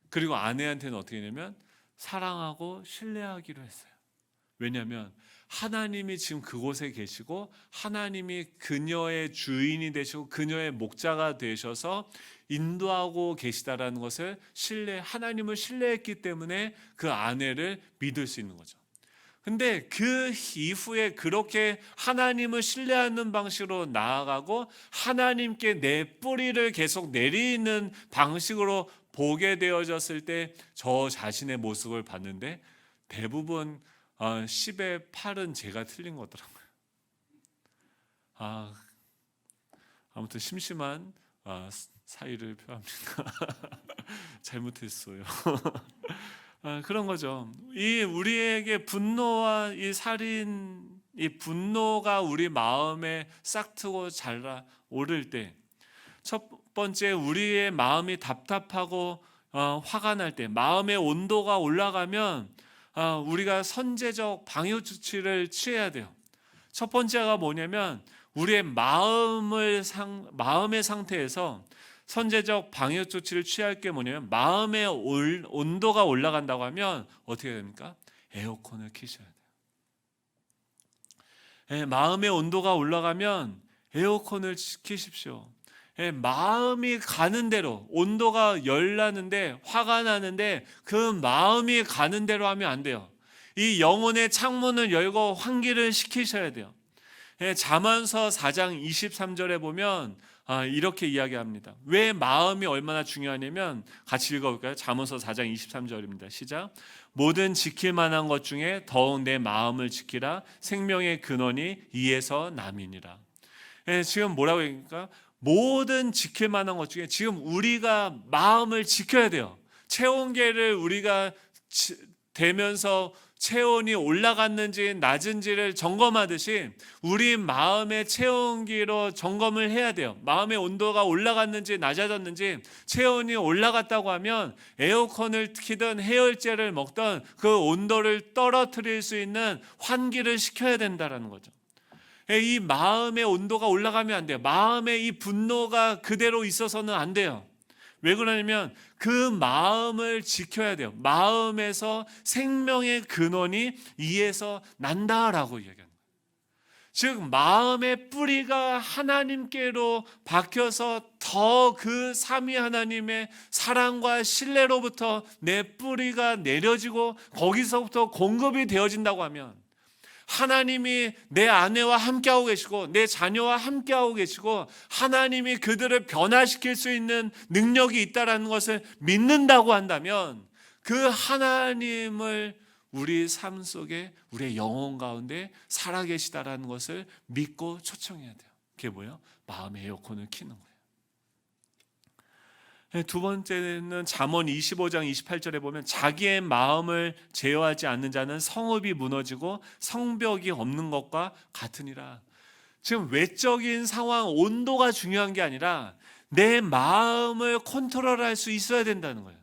그리고 아내한테는 어떻게 했냐면 사랑하고 신뢰하기로 했어요. 왜냐하면 하나님이 지금 그곳에 계시고 하나님이 그녀의 주인이 되시고 그녀의 목자가 되셔서 인도하고 계시다라는 것을 하나님을 신뢰했기 때문에 그 아내를 믿을 수 있는 거죠. 근데 그 이후에 그렇게 하나님을 신뢰하는 방식으로 나아가고 하나님께 내 뿌리를 계속 내리는 방식으로 보게 되어졌을 때 저 자신의 모습을 봤는데 대부분 10의 8은 제가 틀린 거더라고요. 아무튼 심심한 사의를 표합니다. 잘못했어요. 그런 거죠. 이 우리에게 분노와 이 살인, 이 분노가 우리 마음에 싹트고 잘라 오를 때, 첫 번째 우리의 마음이 답답하고 화가 날 때, 마음의 온도가 올라가면 우리가 선제적 방역 조치를 취해야 돼요. 첫 번째가 뭐냐면 우리의 마음의 상태에서 선제적 방역 조치를 취할 게 뭐냐면, 마음의 온도가 올라간다고 하면 어떻게 됩니까? 에어컨을 켜셔야 돼요. 마음의 온도가 올라가면 에어컨을 켜십시오. 예, 마음이 가는 대로, 온도가 열나는데 화가 나는데 그 마음이 가는 대로 하면 안 돼요. 이 영혼의 창문을 열고 환기를 시키셔야 돼요. 예, 잠언서 4장 23절에 보면 이렇게 이야기합니다. 왜 마음이 얼마나 중요하냐면 같이 읽어볼까요? 잠언서 4장 23절입니다. 시작. 모든 지킬 만한 것 중에 더욱 내 마음을 지키라. 생명의 근원이 이에서 남이니라. 예, 지금 뭐라고 얘기합니까? 모든 지킬 만한 것 중에 지금 우리가 마음을 지켜야 돼요. 체온계를 우리가 되면서 체온이 올라갔는지 낮은지를 점검하듯이 우리 마음의 체온기로 점검을 해야 돼요. 마음의 온도가 올라갔는지 낮아졌는지, 체온이 올라갔다고 하면 에어컨을 켜든 해열제를 먹던 그 온도를 떨어뜨릴 수 있는 환기를 시켜야 된다는 거죠. 이 마음의 온도가 올라가면 안 돼요. 마음의 이 분노가 그대로 있어서는 안 돼요. 왜 그러냐면 그 마음을 지켜야 돼요. 마음에서 생명의 근원이 이에서 난다라고 이야기합니다. 즉 마음의 뿌리가 하나님께로 박혀서 더 그 삼위 하나님의 사랑과 신뢰로부터 내 뿌리가 내려지고 거기서부터 공급이 되어진다고 하면, 하나님이 내 아내와 함께하고 계시고 내 자녀와 함께하고 계시고 하나님이 그들을 변화시킬 수 있는 능력이 있다는 것을 믿는다고 한다면, 그 하나님을 우리 삶 속에 우리의 영혼 가운데 살아계시다라는 것을 믿고 초청해야 돼요. 그게 뭐예요? 마음의 에어컨을 켜는 거예요. 두 번째는 잠언 25장 28절에 보면 자기의 마음을 제어하지 않는 자는 성읍이 무너지고 성벽이 없는 것과 같으니라. 지금 외적인 상황, 온도가 중요한 게 아니라 내 마음을 컨트롤할 수 있어야 된다는 거예요.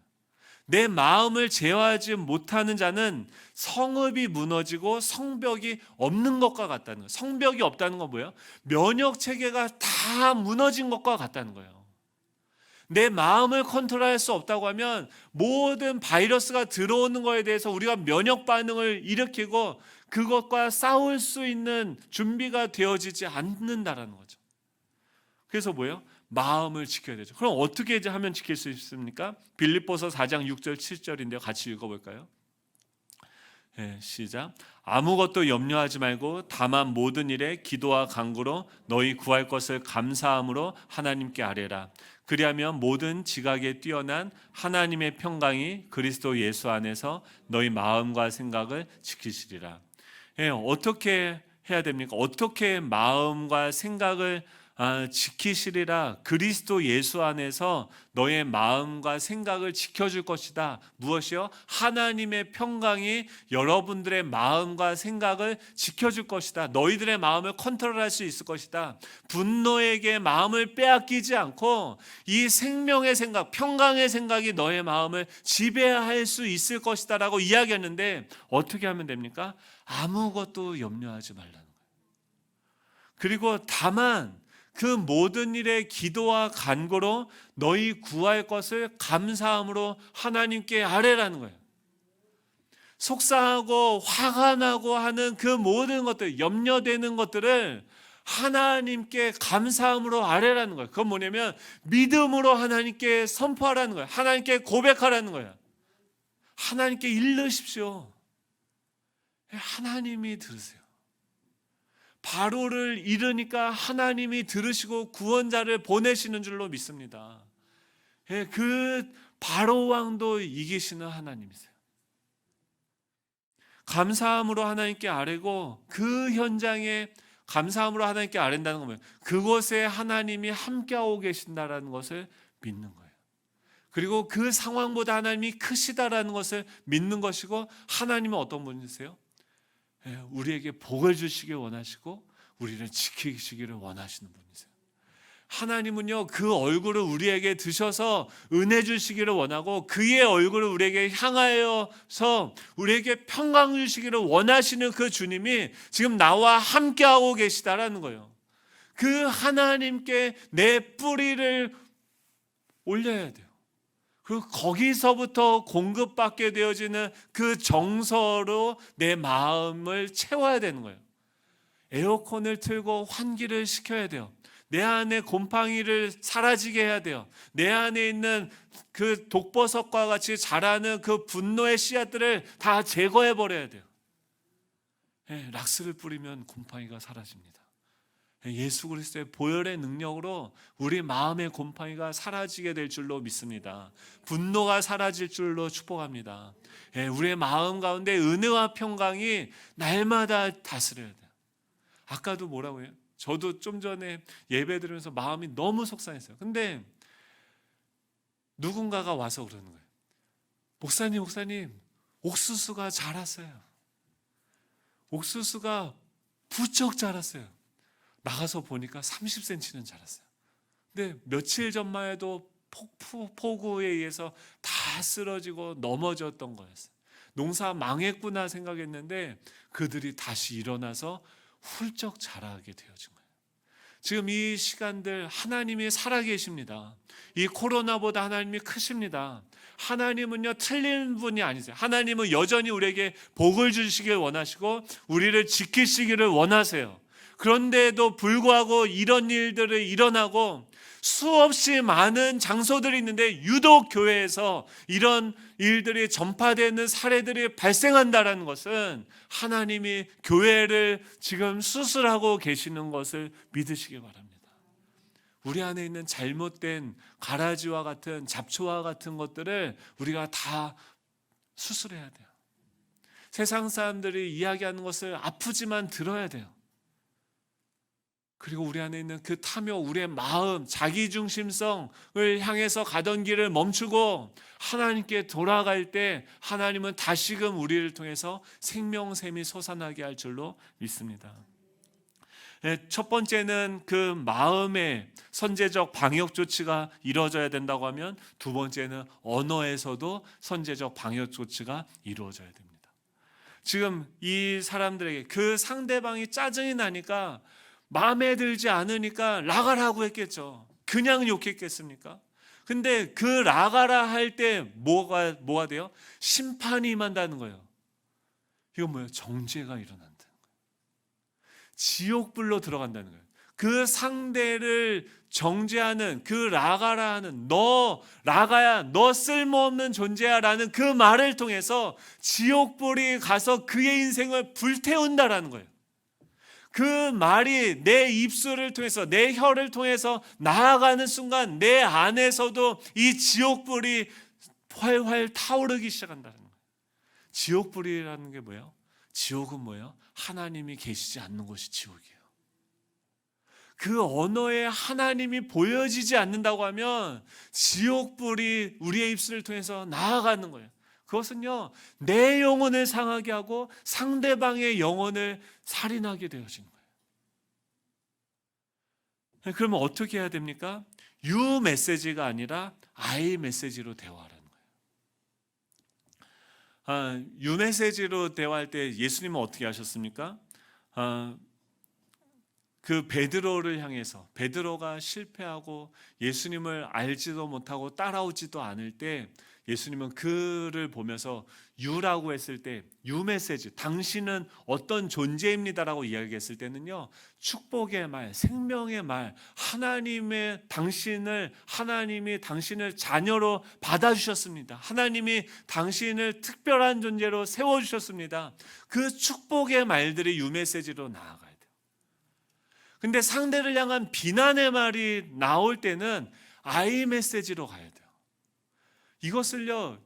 내 마음을 제어하지 못하는 자는 성읍이 무너지고 성벽이 없는 것과 같다는 거예요. 성벽이 없다는 건 뭐예요? 면역 체계가 다 무너진 것과 같다는 거예요. 내 마음을 컨트롤할 수 없다고 하면 모든 바이러스가 들어오는 것에 대해서 우리가 면역 반응을 일으키고 그것과 싸울 수 있는 준비가 되어지지 않는다라는 거죠. 그래서 뭐예요? 마음을 지켜야 되죠. 그럼 어떻게 하면 지킬 수 있습니까? 빌립보서 4장 6절 7절인데요. 같이 읽어볼까요? 네, 시작. 아무것도 염려하지 말고 다만 모든 일에 기도와 간구로 너희 구할 것을 감사함으로 하나님께 아뢰라. 그리하면 모든 지각에 뛰어난 하나님의 평강이 그리스도 예수 안에서 너희 마음과 생각을 지키시리라. 예, 어떻게 해야 됩니까? 어떻게 마음과 생각을 지키시리라. 그리스도 예수 안에서 너의 마음과 생각을 지켜줄 것이다. 무엇이요? 하나님의 평강이 여러분들의 마음과 생각을 지켜줄 것이다. 너희들의 마음을 컨트롤할 수 있을 것이다. 분노에게 마음을 빼앗기지 않고 이 생명의 생각, 평강의 생각이 너의 마음을 지배할 수 있을 것이다 라고 이야기했는데, 어떻게 하면 됩니까? 아무것도 염려하지 말라는 거예요. 그리고 다만 그 모든 일에 기도와 간구로 너희 구할 것을 감사함으로 하나님께 아뢰라는 거예요. 속상하고 화가 나고 하는 그 모든 것들, 염려되는 것들을 하나님께 감사함으로 아뢰라는 거예요. 그건 뭐냐면 믿음으로 하나님께 선포하라는 거예요. 하나님께 고백하라는 거예요. 하나님께 일르십시오. 하나님이 들으세요. 바로를 잃으니까 하나님이 들으시고 구원자를 보내시는 줄로 믿습니다. 그 바로 왕도 이기시는 하나님이세요. 감사함으로 하나님께 아뢰고 그 현장에 감사함으로 하나님께 아뢰는다는 거면 그곳에 하나님이 함께하고 계신다라는 것을 믿는 거예요. 그리고 그 상황보다 하나님이 크시다라는 것을 믿는 것이고, 하나님은 어떤 분이세요? 우리에게 복을 주시길 원하시고 우리를 지키시기를 원하시는 분이세요. 하나님은요, 그 얼굴을 우리에게 드셔서 은혜 주시기를 원하고 그의 얼굴을 우리에게 향하여서 우리에게 평강 주시기를 원하시는 그 주님이 지금 나와 함께하고 계시다라는 거예요. 그 하나님께 내 뿌리를 올려야 돼요. 그리고 거기서부터 공급받게 되어지는 그 정서로 내 마음을 채워야 되는 거예요. 에어컨을 틀고 환기를 시켜야 돼요. 내 안에 곰팡이를 사라지게 해야 돼요. 내 안에 있는 그 독버섯과 같이 자라는 그 분노의 씨앗들을 다 제거해 버려야 돼요. 락스를 뿌리면 곰팡이가 사라집니다. 예수 그리스도의 보혈의 능력으로 우리 마음의 곰팡이가 사라지게 될 줄로 믿습니다. 분노가 사라질 줄로 축복합니다. 우리의 마음 가운데 은혜와 평강이 날마다 다스려야 돼요. 아까도 뭐라고 해요? 저도 좀 전에 예배 드리면서 마음이 너무 속상했어요. 근데 누군가가 와서 그러는 거예요. 목사님, 옥수수가 자랐어요. 옥수수가 부쩍 자랐어요. 나가서 보니까 30cm는 자랐어요. 근데 며칠 전만 해도 폭우에 의해서 다 쓰러지고 넘어졌던 거였어요. 농사 망했구나 생각했는데 그들이 다시 일어나서 훌쩍 자라게 되어진 거예요. 지금 이 시간들 하나님이 살아계십니다. 이 코로나보다 하나님이 크십니다. 하나님은요 틀린 분이 아니세요. 하나님은 여전히 우리에게 복을 주시길 원하시고 우리를 지키시기를 원하세요. 그런데도 불구하고 이런 일들이 일어나고 수없이 많은 장소들이 있는데 유독 교회에서 이런 일들이 전파되는 사례들이 발생한다는 것은 하나님이 교회를 지금 수술하고 계시는 것을 믿으시기 바랍니다. 우리 안에 있는 잘못된 가라지와 같은 잡초와 같은 것들을 우리가 다 수술해야 돼요. 세상 사람들이 이야기하는 것을 아프지만 들어야 돼요. 그리고 우리 안에 있는 그 탐욕, 우리의 마음, 자기중심성을 향해서 가던 길을 멈추고 하나님께 돌아갈 때 하나님은 다시금 우리를 통해서 생명샘이 솟아나게 할 줄로 믿습니다. 첫 번째는 그 마음의 선제적 방역 조치가 이루어져야 된다고 하면 두 번째는 언어에서도 선제적 방역 조치가 이루어져야 됩니다. 지금 이 사람들에게 그 상대방이 짜증이 나니까 마음에 들지 않으니까 라가라고 했겠죠. 그냥 욕했겠습니까? 근데 그 라가라 할 때 뭐가 돼요? 심판이 임한다는 거예요. 이건 뭐예요? 정죄가 일어난다는 거예요. 지옥불로 들어간다는 거예요. 그 상대를 정죄하는 그 라가라 하는 너 라가야 너 쓸모없는 존재야 라는 그 말을 통해서 지옥불이 가서 그의 인생을 불태운다라는 거예요. 그 말이 내 입술을 통해서 내 혀를 통해서 나아가는 순간 내 안에서도 이 지옥불이 활활 타오르기 시작한다는 거예요. 지옥불이라는 게 뭐예요? 지옥은 뭐예요? 하나님이 계시지 않는 곳이 지옥이에요. 그 언어에 하나님이 보여지지 않는다고 하면 지옥불이 우리의 입술을 통해서 나아가는 거예요. 그것은요 내 영혼을 상하게 하고 상대방의 영혼을 살인하게 되어진 거예요. 그러면 어떻게 해야 됩니까? 유 메시지가 아니라 아이 메시지로 대화하라는 거예요. 유 메시지로 대화할 때 예수님은 어떻게 하셨습니까? 그 베드로를 향해서 베드로가 실패하고 예수님을 알지도 못하고 따라오지도 않을 때 예수님은 그를 보면서 유라고 했을 때 유 메시지 당신은 어떤 존재입니다라고 이야기했을 때는요 축복의 말, 생명의 말, 하나님이 당신을 자녀로 받아주셨습니다. 하나님이 당신을 특별한 존재로 세워주셨습니다. 그 축복의 말들이 유 메시지로 나아가요. 근데 상대를 향한 비난의 말이 나올 때는 아이 메시지로 가야 돼요.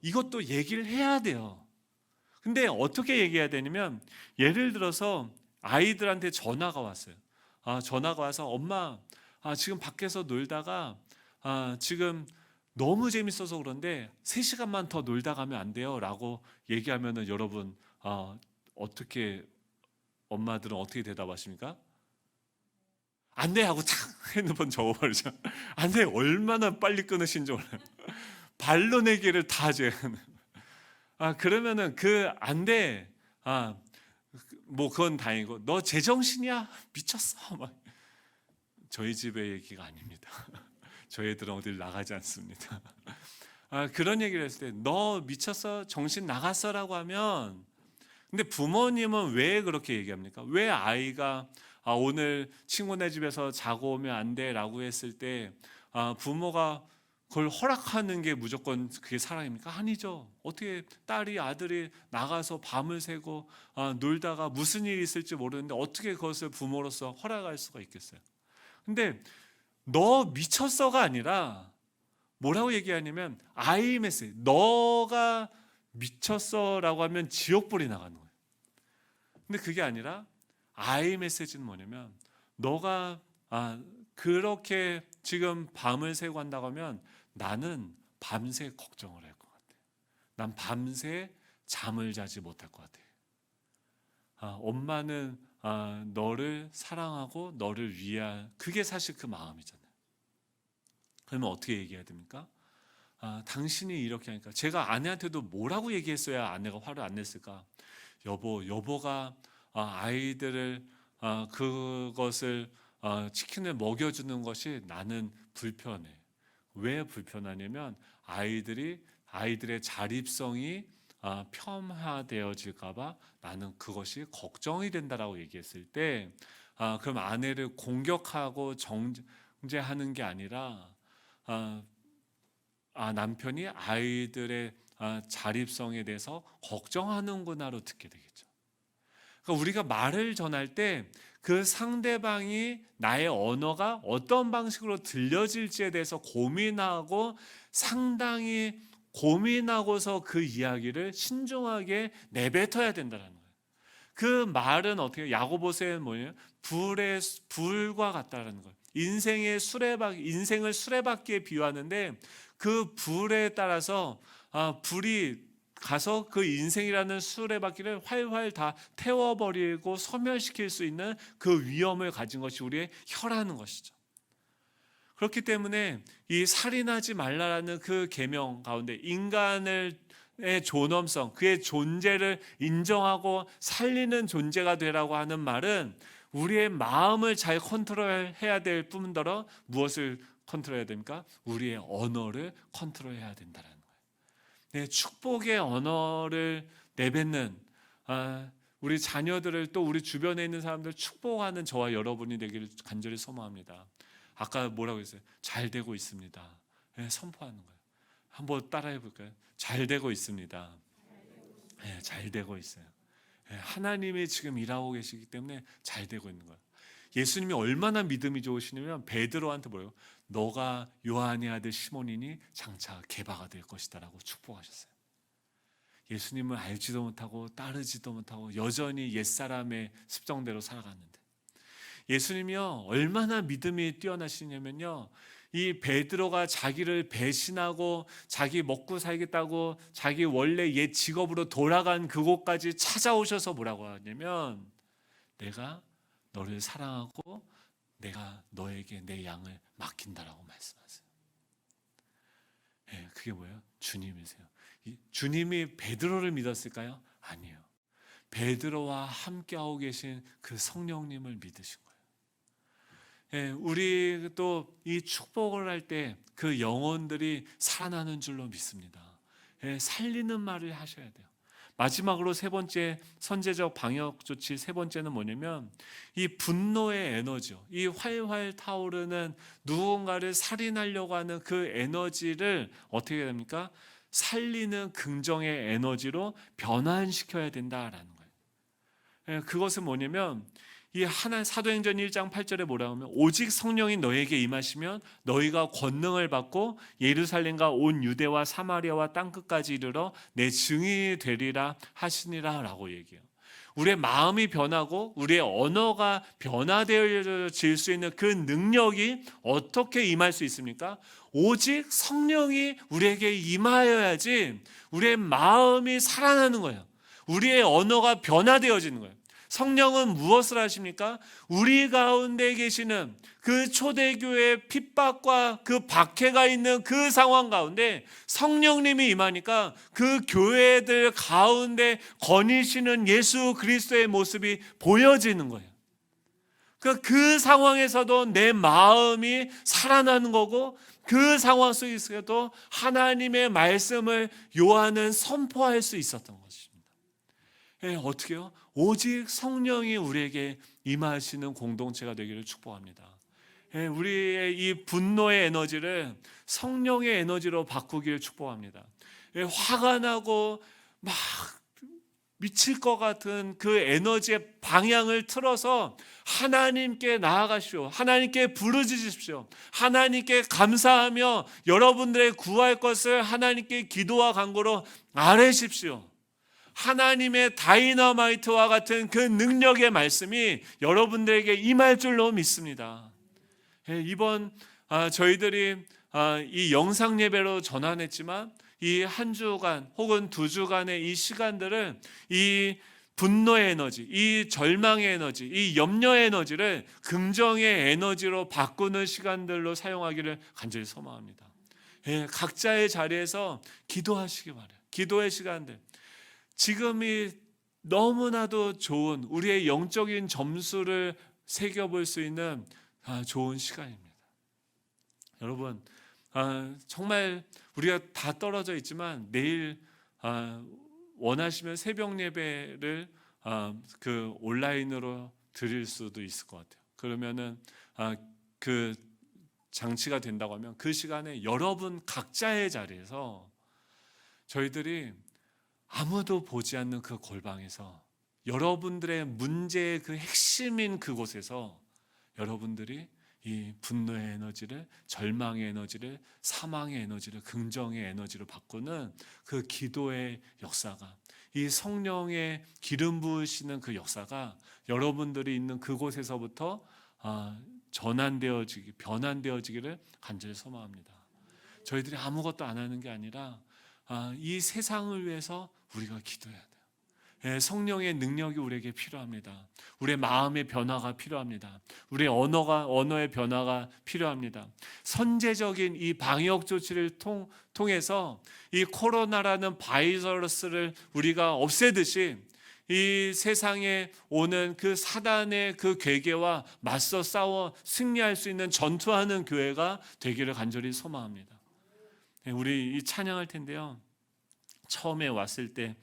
이것도 얘기를 해야 돼요. 근데 어떻게 얘기해야 되냐면 예를 들어서 아이들한테 전화가 왔어요. 전화가 와서 엄마 지금 밖에서 놀다가 지금 너무 재밌어서 그런데 3시간만 더 놀다 가면 안 돼요 라고 얘기하면은 여러분 엄마들은 어떻게 대답하십니까? 안 돼 하고 탁 핸드폰 접어버리죠. 안 돼 얼마나 빨리 끊으신지 몰라요. 발로 내기를 다 제하는. 그러면은 안 돼. 뭐 그건 다행이고 너 제정신이야 미쳤어. 막 저희 집의 얘기가 아닙니다. 저희 애들은 어딜 나가지 않습니다. 그런 얘기를 했을 때 너 미쳤어 정신 나갔어라고 하면 근데 부모님은 왜 그렇게 얘기합니까? 왜 아이가 오늘 친구네 집에서 자고 오면 안 돼라고 했을 때 부모가 그걸 허락하는 게 무조건 그게 사랑입니까? 아니죠. 어떻게 딸이 아들이 나가서 밤을 새고 놀다가 무슨 일이 있을지 모르는데 어떻게 그것을 부모로서 허락할 수가 있겠어요? 근데 너 미쳤어가 아니라 뭐라고 얘기하냐면 I 메시지, 너가 미쳤어라고 하면 지옥불이 나가는 거예요. 근데 그게 아니라 I 메시지는 뭐냐면 너가 그렇게 지금 밤을 새고 한다고 하면 나는 밤새 걱정을 할 것 같아. 난 밤새 잠을 자지 못할 것 같아. 엄마는 너를 사랑하고 너를 위한, 그게 사실 그 마음이잖아요. 그러면 어떻게 얘기해야 됩니까? 당신이 이렇게 하니까, 제가 아내한테도 뭐라고 얘기했어야 아내가 화를 안 냈을까? 여보가 아이들을 그것을 치킨을 먹여주는 것이 나는 불편해. 왜 불편하냐면 아이들의 자립성이 폄하되어질까봐 나는 그것이 걱정이 된다라고 얘기했을 때, 그럼 아내를 공격하고 정죄하는 게 아니라 남편이 아이들의 자립성에 대해서 걱정하는구나로 듣게 되겠죠. 그러니까 우리가 말을 전할 때 그 상대방이 나의 언어가 어떤 방식으로 들려질지에 대해서 고민하고, 상당히 고민하고서 그 이야기를 신중하게 내뱉어야 된다는 거예요. 그 말은 어떻게, 야고보서에는 뭐예요? 불과 같다라는 거예요. 인생을 수레바퀴에 비유하는데 그 불에 따라서 불이 가서 그 인생이라는 수레바퀴를 활활 다 태워버리고 소멸시킬 수 있는 그 위험을 가진 것이 우리의 혀라는 것이죠. 그렇기 때문에 이 살인하지 말라라는 그 계명 가운데 인간의 존엄성, 그의 존재를 인정하고 살리는 존재가 되라고 하는 말은 우리의 마음을 잘 컨트롤해야 될 뿐더러 무엇을 컨트롤해야 됩니까? 우리의 언어를 컨트롤해야 된다는 거예요. 축복의 언어를 내뱉는 우리 자녀들을, 또 우리 주변에 있는 사람들 축복하는 저와 여러분이 되기를 간절히 소망합니다. 아까 뭐라고 했어요? 잘 되고 있습니다. 선포하는 거예요. 한번 따라해 볼까요? 잘 되고 있습니다. 잘 되고 있어요. 하나님이 지금 일하고 계시기 때문에 잘 되고 있는 거예요. 예수님이 얼마나 믿음이 좋으시냐면 베드로한테 뭐예요? 너가 요한의 아들 시몬이니 장차 게바가 될 것이다라고 축복하셨어요. 예수님을 알지도 못하고 따르지도 못하고 여전히 옛사람의 습성대로 살아갔는데, 예수님이요 얼마나 믿음이 뛰어나시냐면요, 이 베드로가 자기를 배신하고 자기 먹고 살겠다고 자기 원래 옛 직업으로 돌아간 그곳까지 찾아오셔서 뭐라고 하냐면, 내가 너를 사랑하고 내가 너에게 내 양을 맡긴다라고 말씀하세요. 그게 뭐예요? 주님이세요. 주님이 베드로를 믿었을까요? 아니에요. 베드로와 함께하고 계신 그 성령님을 믿으신 거예요. 우리 또 이 축복을 할 때 그 영혼들이 살아나는 줄로 믿습니다. 살리는 말을 하셔야 돼요. 마지막으로 세 번째 선제적 방역 조치, 세 번째는 뭐냐면 이 분노의 에너지요. 이 활활 타오르는 누군가를 살인하려고 하는 그 에너지를 어떻게 해야 됩니까? 살리는 긍정의 에너지로 변환시켜야 된다라는 거예요. 그것은 뭐냐면 이 사도행전 1장 8절에 뭐라고 하면, 오직 성령이 너에게 임하시면 너희가 권능을 받고 예루살렘과 온 유대와 사마리아와 땅끝까지 이르러 내 증인이 되리라 하시니라 라고 얘기해요. 우리의 마음이 변하고 우리의 언어가 변화되어질 수 있는 그 능력이 어떻게 임할 수 있습니까? 오직 성령이 우리에게 임하여야지 우리의 마음이 살아나는 거예요. 우리의 언어가 변화되어지는 거예요. 성령은 무엇을 하십니까? 우리 가운데 계시는 그 초대교회의 핍박과 그 박해가 있는 그 상황 가운데 성령님이 임하니까 그 교회들 가운데 거니시는 예수 그리스도의 모습이 보여지는 거예요. 그 상황에서도 내 마음이 살아나는 거고, 그 상황 속에서도 하나님의 말씀을 요한은 선포할 수 있었던 것입니다. 어떻게요? 오직 성령이 우리에게 임하시는 공동체가 되기를 축복합니다. 우리의 이 분노의 에너지를 성령의 에너지로 바꾸기를 축복합니다. 화가 나고 막 미칠 것 같은 그 에너지의 방향을 틀어서 하나님께 나아가시오. 하나님께 부르짖으십시오. 하나님께 감사하며 여러분들의 구할 것을 하나님께 기도와 간구로 아뢰십시오. 하나님의 다이너마이트와 같은 그 능력의 말씀이 여러분들에게 임할 줄로 믿습니다. 이번 저희들이 이 영상 예배로 전환했지만 이 한 주간 혹은 두 주간의 이 시간들을 이 분노의 에너지, 이 절망의 에너지, 이 염려의 에너지를 긍정의 에너지로 바꾸는 시간들로 사용하기를 간절히 소망합니다. 각자의 자리에서 기도하시기 바라요. 기도의 시간들. 지금이 너무나도 좋은 우리의 영적인 점수를 새겨볼 수 있는 좋은 시간입니다. 여러분, 정말 우리가 다 떨어져 있지만 내일 원하시면 새벽 예배를 그 온라인으로 드릴 수도 있을 것 같아요. 그러면은 그 장치가 된다고 하면 그 시간에 여러분 각자의 자리에서 저희들이 아무도 보지 않는 그 골방에서 여러분들의 문제의 그 핵심인 그곳에서 여러분들이 이 분노의 에너지를, 절망의 에너지를, 사망의 에너지를 긍정의 에너지로 바꾸는 그 기도의 역사가, 이 성령의 기름 부으시는 그 역사가 여러분들이 있는 그곳에서부터 전환되어지기, 변환되어지기를 간절히 소망합니다. 저희들이 아무것도 안 하는 게 아니라 이 세상을 위해서 우리가 기도해야 돼요. 성령의 능력이 우리에게 필요합니다. 우리의 마음의 변화가 필요합니다. 우리의 언어의 변화가 필요합니다. 선제적인 이 방역 조치를 통해서 이 코로나라는 바이러스를 우리가 없애듯이 이 세상에 오는 그 사단의 그 괴계와 맞서 싸워 승리할 수 있는 전투하는 교회가 되기를 간절히 소망합니다. 우리 이 찬양할 텐데요. 처음에 왔을 때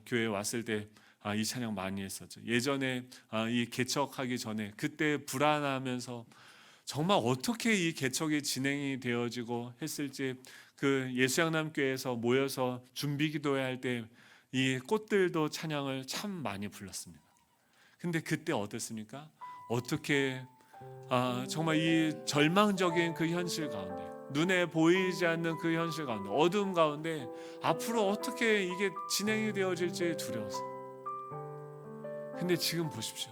교회에 왔을 때 이 찬양 많이 했었죠. 예전에 이 개척하기 전에 그때 불안하면서 정말 어떻게 이 개척이 진행이 되어지고 했을지 그 예수양남교회에서 모여서 준비 기도할 때 이 꽃들도 찬양을 참 많이 불렀습니다. 근데 그때 어땠습니까? 어떻게 정말 이 절망적인 그 현실 가운데, 눈에 보이지 않는 그 현실 가운데, 어둠 가운데 앞으로 어떻게 이게 진행이 되어질지 두려워서. 근데 지금 보십시오.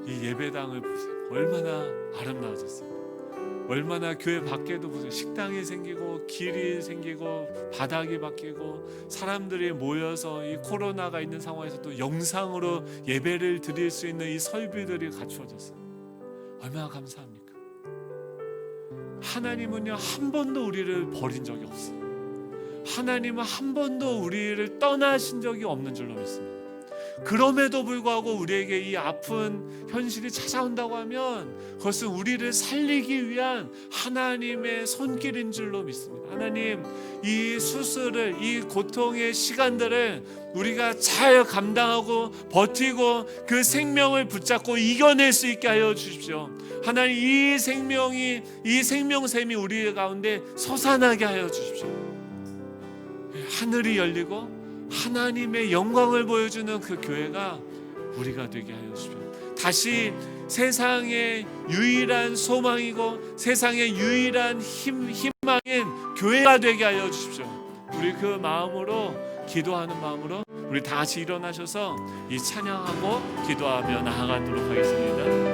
이 예배당을 보세요. 얼마나 아름다워졌어요. 얼마나 교회 밖에도 보세요. 식당이 생기고 길이 생기고 바닥이 바뀌고 사람들이 모여서 이 코로나가 있는 상황에서도 영상으로 예배를 드릴 수 있는 이 설비들이 갖추어졌어요. 얼마나 감사합니까? 하나님은요 한 번도 우리를 버린 적이 없어요. 하나님은 한 번도 우리를 떠나신 적이 없는 줄로 믿습니다. 그럼에도 불구하고 우리에게 이 아픈 현실이 찾아온다고 하면 그것은 우리를 살리기 위한 하나님의 손길인 줄로 믿습니다. 하나님, 이 수술을, 이 고통의 시간들을 우리가 잘 감당하고 버티고 그 생명을 붙잡고 이겨낼 수 있게 하여 주십시오. 하나님, 이 생명샘이 우리 가운데 솟아나게 하여 주십시오. 하늘이 열리고 하나님의 영광을 보여주는 그 교회가 우리가 되게 하여 주십시오. 다시 세상의 유일한 소망이고 세상의 유일한 희망인 교회가 되게 하여 주십시오. 우리 그 마음으로 기도하는 마음으로 우리 다 같이 일어나셔서 이 찬양하고 기도하며 나아가도록 하겠습니다.